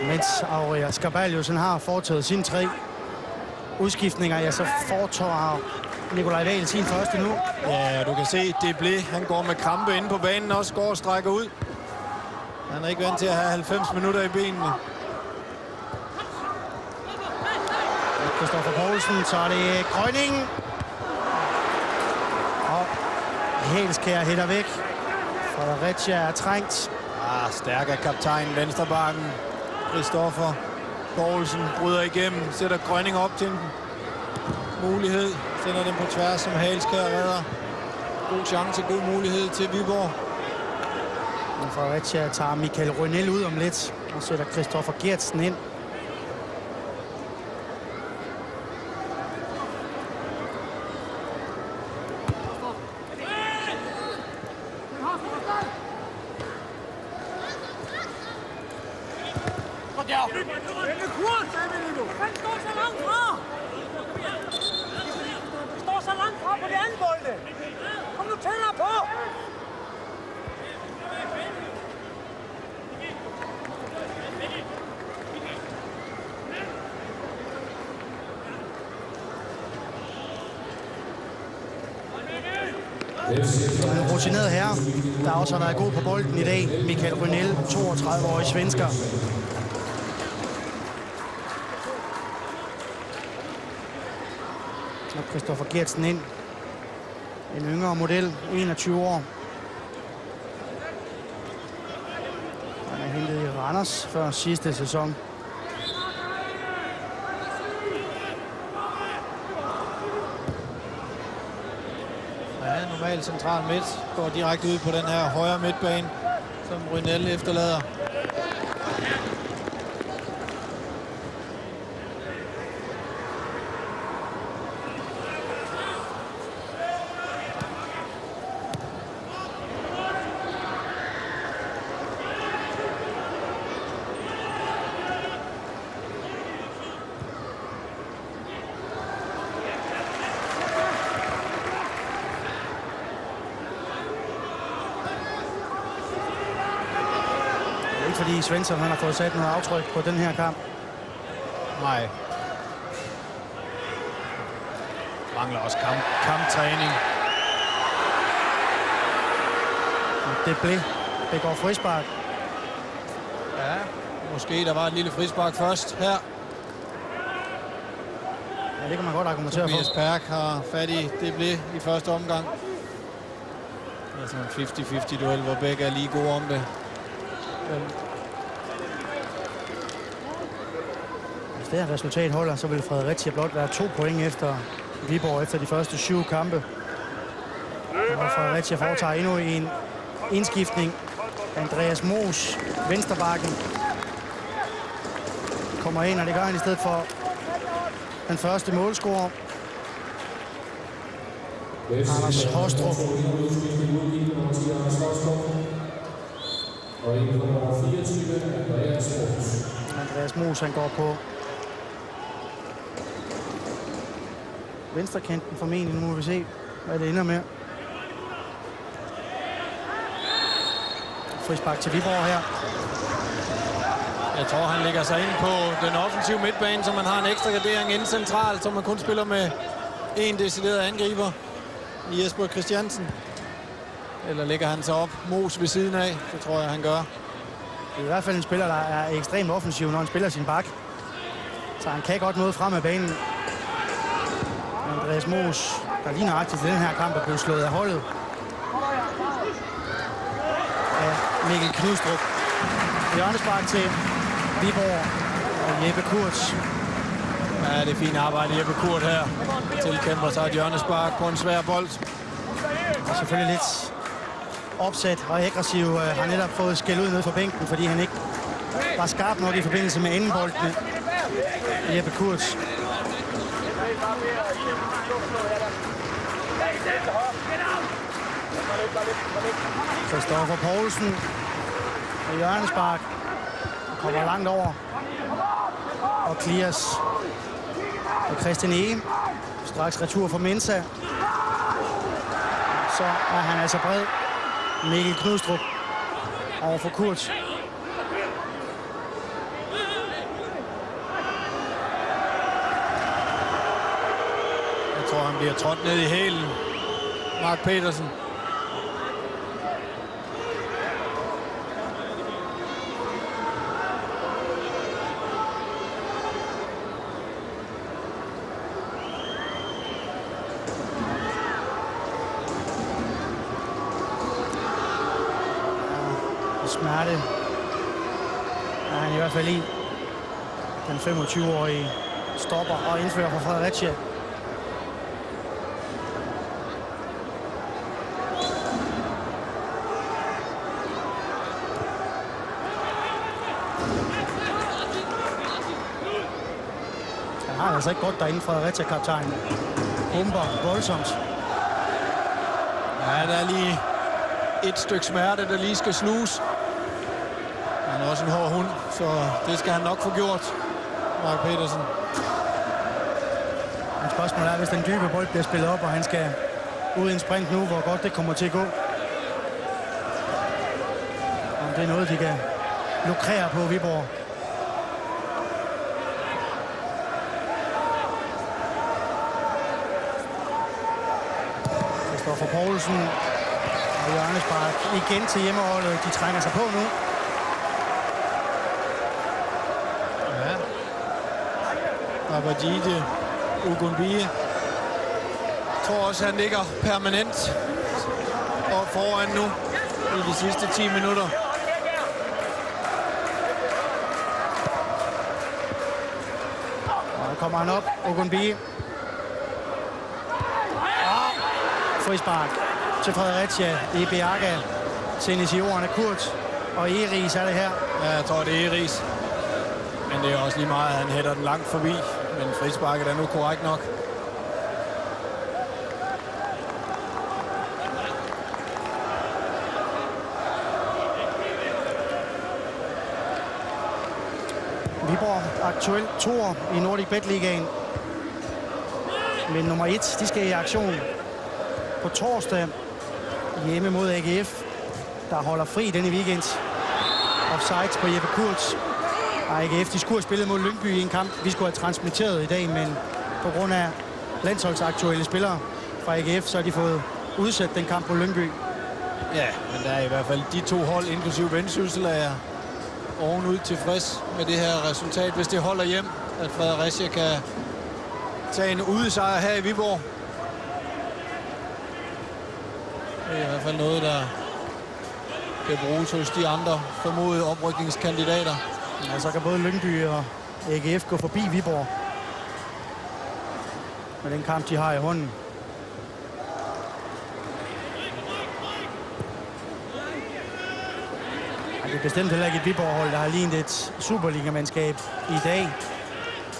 Mens Aurel Skabalius har foretaget sine 3 udskiftninger, ja, så foretager Nikolaj Wahl sin første nu. Ja, du kan se, det blev. Han går med krampe inde på banen, også går og strækker ud. Han er ikke vant til at have 90 minutter i benene. Christoffer Poulsen, så er det Grønning. Og Helskær hætter væk. Fredericia er trængt. Stærk af kaptajnen, venstrebakken. Christoffer Poulsen bryder igennem, sætter Grønning op til en mulighed. Sender den på tværs, som Helskær redder. God chance, god mulighed til Viborg. Men Fredericia tager Michael Rynel ud om lidt og sætter Christoffer Gertsen ind. En rutineret herre, der også har været god på bolden i dag. Michael Rynell, 32-årig svensker. Og Christoffer Gertsen ind. En yngre model, 21 år. Han er hentet i Randers før sidste sæson. Ja, normalt central midt. Går direkte ud på den her højre midtbane, som Rynell efterlader. Fordi Svensson han har fået sat noget aftryk på den her kamp. Nej. Mangler også kamptræning. Det går frispark. Ja, måske der var et lille frispark først her. Ja, det kan man godt argumentere for. Tobias Perk har fat i det blev i første omgang. Altså en 50-50 duel, hvor begge er lige gode om det. Hvis det her resultat holder, så vil Fredericia blot være 2 point efter Viborg efter de første 7 kampe. Og Fredericia foretager endnu en indskiftning. Andreas Moos, venstrebacken, kommer ind, og det gør han i stedet for den første målscorer. Anders Hostrup. Andreas Moos, han går på venstrekanten formentlig. Nu må vi se, hvad det ender med. Frispark til Viborg her. Jeg tror, han lægger sig ind på den offensive midtbane, så man har en ekstra gardering inden centralt, så man kun spiller med en decideret angriber i Jesper Christiansen. Eller lægger han sig op Moos ved siden af, så tror jeg, han gør. Det er i hvert fald en spiller, der er ekstremt offensiv, når han spiller sin bak. Så han kan godt noget frem af banen. Andreas Moos, der lige nøjagtigt til den her kamp er blevet slået af holdet. Ja, Mikkel Knudstrup. Hjørnespark til Viborg og Jeppe Kurz. Ja, det er fint arbejde. Jeppe Kurt her tilkæmper sig et hjørnespark på en svær bold. Og selvfølgelig lidt opsat og aggressiv. Har netop fået skæld ud ned fra bænken, fordi han ikke var skarp nok i forbindelse med endebolden. Jeppe Kurz. Christoffer Poulsen og hjørnespark kommer langt over og clears. Og Christian Ege straks retur for Mensa. Så er han altså bred. Mikkel Knudstrup over for Kurz. Jeg tror, han bliver trådt ned i hælen. Mark Petersen. Smerte er han i hvert fald i. Den 25-årige stopper og indfører for Fredericia. Han har altså ikke godt derinde, Fredericia-kaptajnen. Humper voldsomt. Ja, der er lige et stykke smerte, der lige skal sluges. Han er også en hård hund, så det skal han nok få gjort, Mark Petersen. Men spørgsmålet er, hvis den dybe bold bliver spillet op, og han skal ud i en sprint nu, hvor godt det kommer til at gå. Om det er noget, de kan lukrere på Viborg. Christoffer Poulsen og hjørnespark igen til hjemmeholdet. De trænger sig på nu. Ja. Babajide, Ogunbiyi. Jeg tror også, han ligger permanent og foran nu i de sidste 10 minutter. Og der kommer han op, Ogunbiyi. Frispark til Fredericia. Det er Beaga. Sendes i jorden af Kurt. Og Eris er det her. Ja, jeg tror, det er Eris. Men det er også lige meget, at han hætter den langt forbi. Men frisparket er nu korrekt nok. Viborg aktuelt toer i Nordic Bet Ligaen. Men nummer 1, de skal i aktion på torsdag hjemme mod AGF, der holder fri denne weekend. Offsides på Jeppe Kurz. Og AGF, de skulle have spillet mod Lyngby i en kamp, vi skulle have transmitteret i dag, men på grund af landsholdsaktuelle spillere fra AGF, så har de fået udsat den kamp på Lyngby. Ja, men der er i hvert fald de to hold, inklusive Vendsyssel, er ovenud tilfreds med det her resultat, hvis det holder hjem, at Fredericia kan tage en udesejr her i Viborg. Det er i hvert fald noget, der kan bruges hos de andre formodede oprykningskandidater. Ja, så kan både Lyngby og AGF gå forbi Viborg med den kamp, de har i hånden. Det er bestemt heller ikke et Viborg-hold, der har lignet et Superliga-mandskab i dag.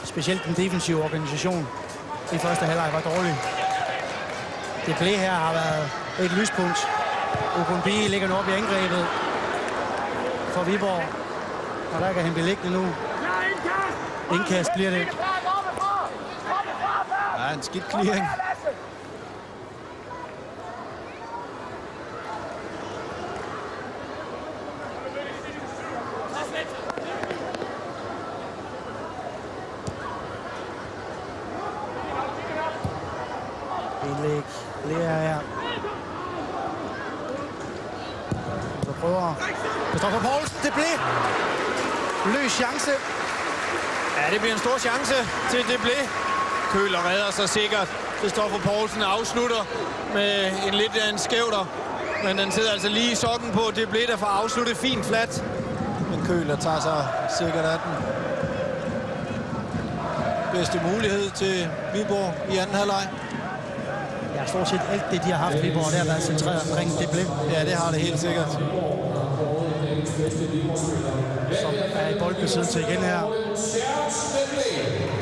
Specielt den defensive organisation i første halvleg var dårlig. Det play her har været et lyspunkt. Ogunbiyi ligger nu op i angrebet for Viborg. Og der kan han blive liggende nu. Indkast bliver det. Ja, en skidt clearing. Indlæg. Lea her. Så prøver Christoffer Poulsen. Det blev løs chance. Ja, det bliver en stor chance til det blev. Køler redder sig sikkert. Christoffer Poulsen afslutter med en lidt af en skævter. Men den sidder altså lige i sokken på. Det blev der for at afslutte fint flat. Men Køler tager sig sikkert af den. Bedste mulighed til Viborg i anden halvleg. Ja, stort set alt det, de har haft i Viborg, det har været centreret omkring det blev. Ja, det har det helt sikkert. Som er i boldbesiddelse igen her.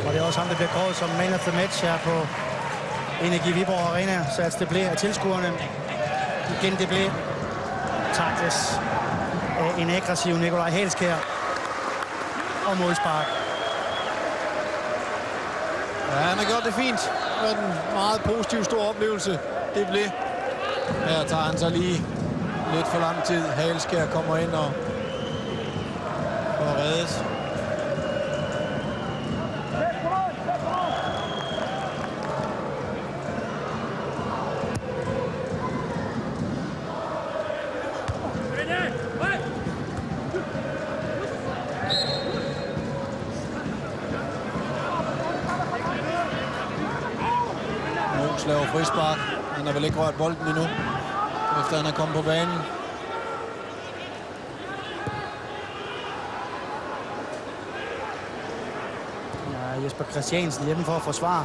Og det er også ham, der bliver kåret som man of the match her på Energi Viborg Arena. Så altså det blev af tilskuerne. Igen det blev takles af en aggressiv Nikolaj Halskær og målspark. Ja, han har gjort det fint. Det var en meget positiv, stor oplevelse. Det blev. Her tager han så lige lidt for lang tid. Halskær kommer ind og reddes. Laver frispark. Han har vel ikke rørt bolden endnu, efter han er kommet på banen. Ja, Jesper Christiansen hjemme for at forsvare.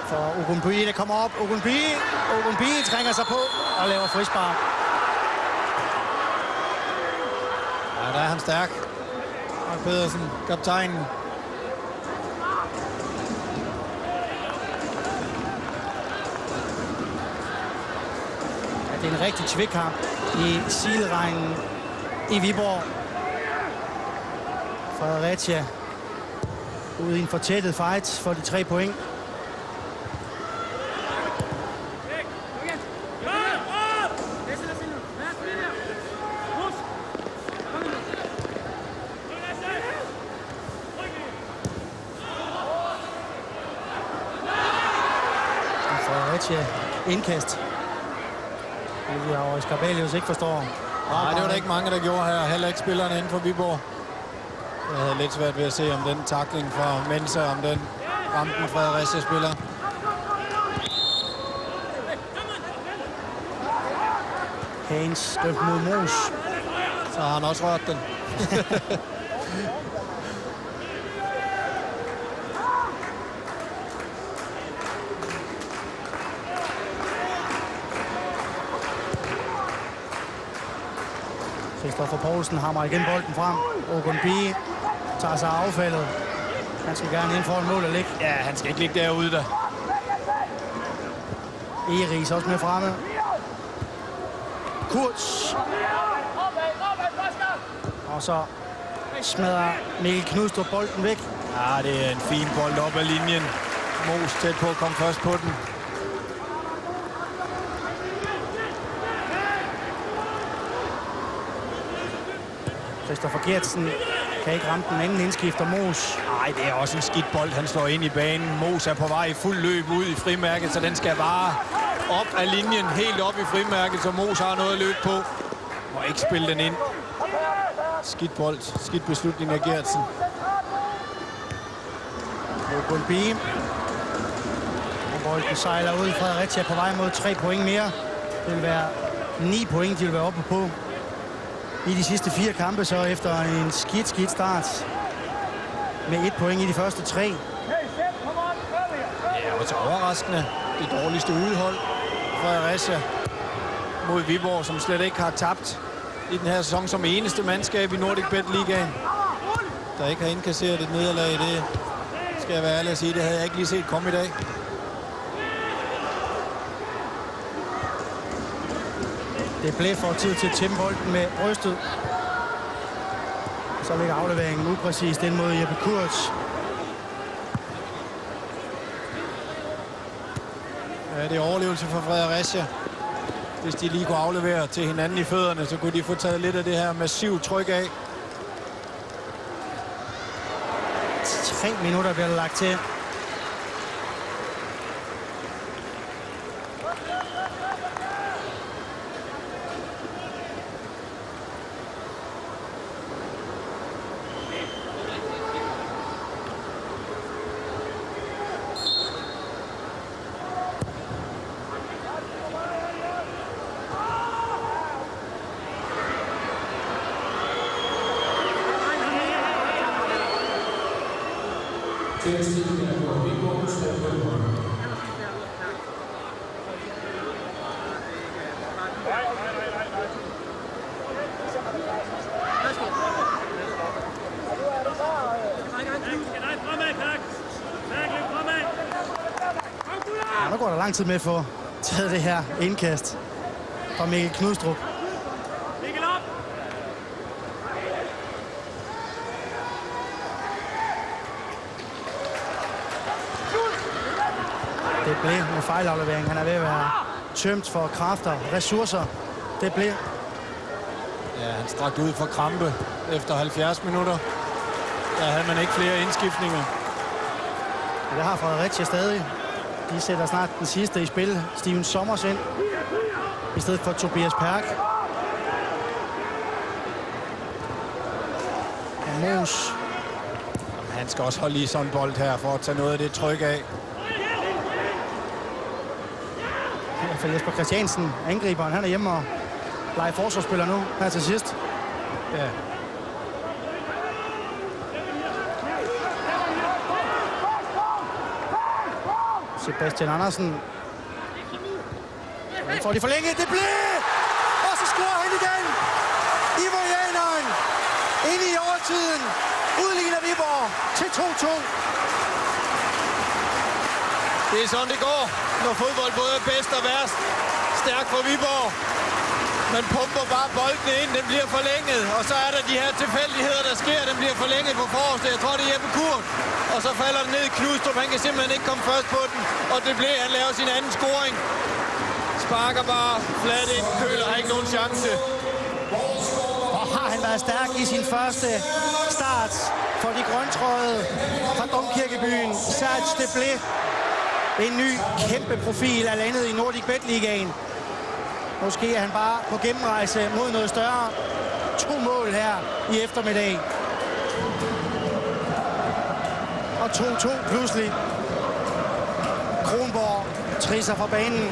For Ogunbiyi, der kommer op. Ogunbiyi trænger sig på og laver frispark. Ja, der er han stærk. Mark Pedersen, kaptajnen. Det er en rigtig tvikkamp i Silregnen i Viborg. Fredericia ude i en fortættet fight for de 3 point. Fredericia indkast. Det vi har Skarbalius ikke forstår. Nej, det var der ikke mange, der gjorde her. Heller ikke spillerne inden for Viborg. Jeg havde lidt svært ved at se, om den tackling fra Mensa, om den ramte den Fredericia-spiller. Haynes dømt mod Mos. Så har han også rørt den. Christoffer Poulsen hammer igen bolden frem. Ogunbi tager sig affaldet. Han skal gerne ind for en mål og ligge. Ja, han skal ikke ligge derude da. Eris også med fremme. Kurz. Og så smadrer Mikkel Knudstrup bolden væk. Ja, det er en fin bold op ad linjen. Mos tæt på at komme først på den. Christoffer Gertsen kan ikke ramme den anden indskifter Mos. Nej, det er også en skidt bold, han slår ind i banen. Mos er på vej i fuld løb ud i frimærket, så den skal bare op ad linjen, helt op i frimærket, så Mos har noget at løbe på. Og ikke spille den ind. Skidt bold, skidt beslutning af Gertsen. Ogunbi. Og bolden sejler ud. Fredericia på vej mod 3 point mere. Det vil være 9 point, de vil være oppe på. I de sidste 4 kampe, så efter en skidt start. Med 1 point i de første 3. Ja, det var så overraskende. Det dårligste udhold for Fredericia mod Viborg, som slet ikke har tabt i den her sæson som eneste mandskab i Nordic Bet Ligaen. Der ikke har indkasseret et nederlag i det. Skal jeg være ærlig at sige, det havde jeg ikke lige set komme i dag. Det blev for tid til at tæmme bolden med brystet. Så ligger afleveringen upræcist ind mod Jeppe Kurz. Ja, det er overlevelse for Fredericia. Hvis de lige kunne aflevere til hinanden i fødderne, så kunne de få taget lidt af det her massive tryk af. 3 minutter bliver der lagt til. Nu går der lang tid med at få taget det her indkast fra Mikkel Knudstrup. Det blev med fejlaflevering. Han er ved at være tømt for kræfter, ressourcer. Det blev. Ja, han strakte ud for krampe efter 70 minutter. Der havde man ikke flere indskiftninger. Det har Fredericia stadig. De sætter snart den sidste i spil. Steven Sommers ind i stedet for Tobias Perk. Og Mos. Han skal også holde i sådan en bold her for at tage noget af det tryk af. I hvert fald Jesper Christiansen, angriberen, han er hjemme og leger forsvarsspiller nu her til sidst. Ja. Sebastian Andersen. Nu får de forlænget. Det blev! Og så scorer han igen! Ivorianeren ind i overtiden. Udligner Viborg til 2-2. Det er sådan, det går, når fodbold både er bedst og værst. Stærk for Viborg. Man pumper bare bolden ind, den bliver forlænget. Og så er der de her tilfældigheder, der sker. Den bliver forlænget på forreste. Jeg tror, det er Jeppe Kurz. Og så falder den ned i Knudstrup. Han kan simpelthen ikke komme først på den. Og det blev, han laver sin anden scoring. Sparker bare flat ind. Køler har ikke nogen chance. Og har han været stærk i sin første start for de grøntrøjede fra Domkirkebyen. Serge Deblé. En ny kæmpe profil er landet i Nordic Bet Ligaen. Måske er han bare på gennemrejse mod noget større. 2 mål her i eftermiddag. Og 2-2 pludselig. Kronborg trisser fra banen.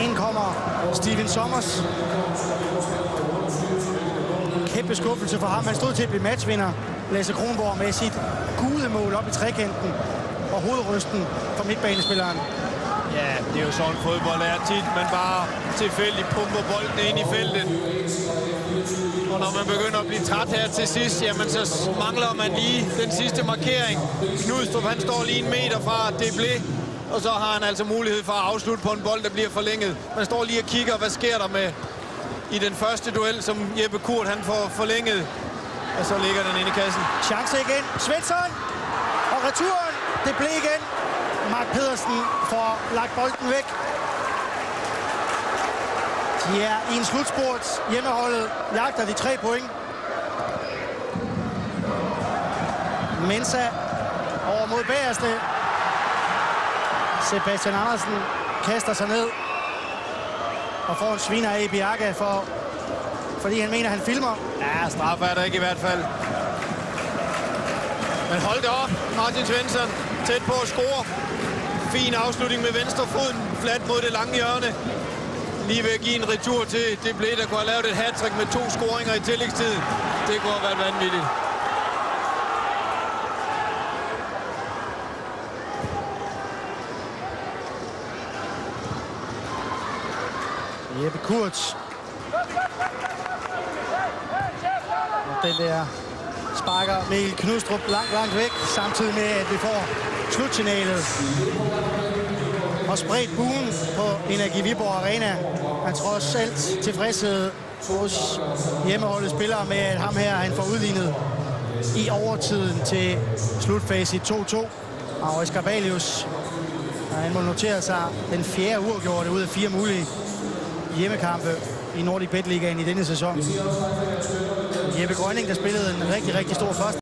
Indkommer Steven Sommers. Kæmpe skuffelse for ham. Han stod til at blive matchvinder. Lasse Kronborg med sit gudemål op i trekanten. Og hovedrysten for midtbanespilleren. Ja, det er jo sådan fodbold er tit. Man bare tilfældigt pumper bolden ind i feltet. Og når man begynder at blive træt her til sidst, jamen så mangler man lige den sidste markering. Knudstrup, han står lige 1 meter fra Deblé. Og så har han altså mulighed for at afslutte på en bold, der bliver forlænget. Man står lige og kigger, hvad sker der med i den første duel, som Jeppe Kurt han får forlænget. Og så ligger den inde i kassen. Chance igen. Svensson. Og returen. Det blev igen. Mark Pedersen får lagt bolden væk. De er i en slutspurt. Hjemmeholdet jagter de 3 point. Mensa over mod bagerste. Sebastian Andersen kaster sig ned og får en sviner af Biaga, fordi han mener, han filmer. Ja, straf er der ikke i hvert fald. Men hold det op, Martin Svensson. Tæt på at score. Fin afslutning med venstre foden. Flat mod det lange hjørne. Lige ved at give en retur til Deblé, der kunne have lavet et hattrick med 2 scoringer i tillægstid. Det kunne have været vanvittigt. Jeppe Kurt. Og den der sparker Mikkel Knudstrup langt væk, samtidig med, at vi får slutsignalet. Og spredt buen på Energi Viborg Arena. Han trods alt tilfredshed hos hjemmeholdets spillere med, at ham her han får udlignet i overtiden til slutfase i 2-2. Og Escarbalius, han må notere sig den 4. uafgjorte ud af 4 mulige hjemmekampe i Nordic Bet Ligaen i denne sæson. Jeppe Grønning, der spillede en rigtig stor første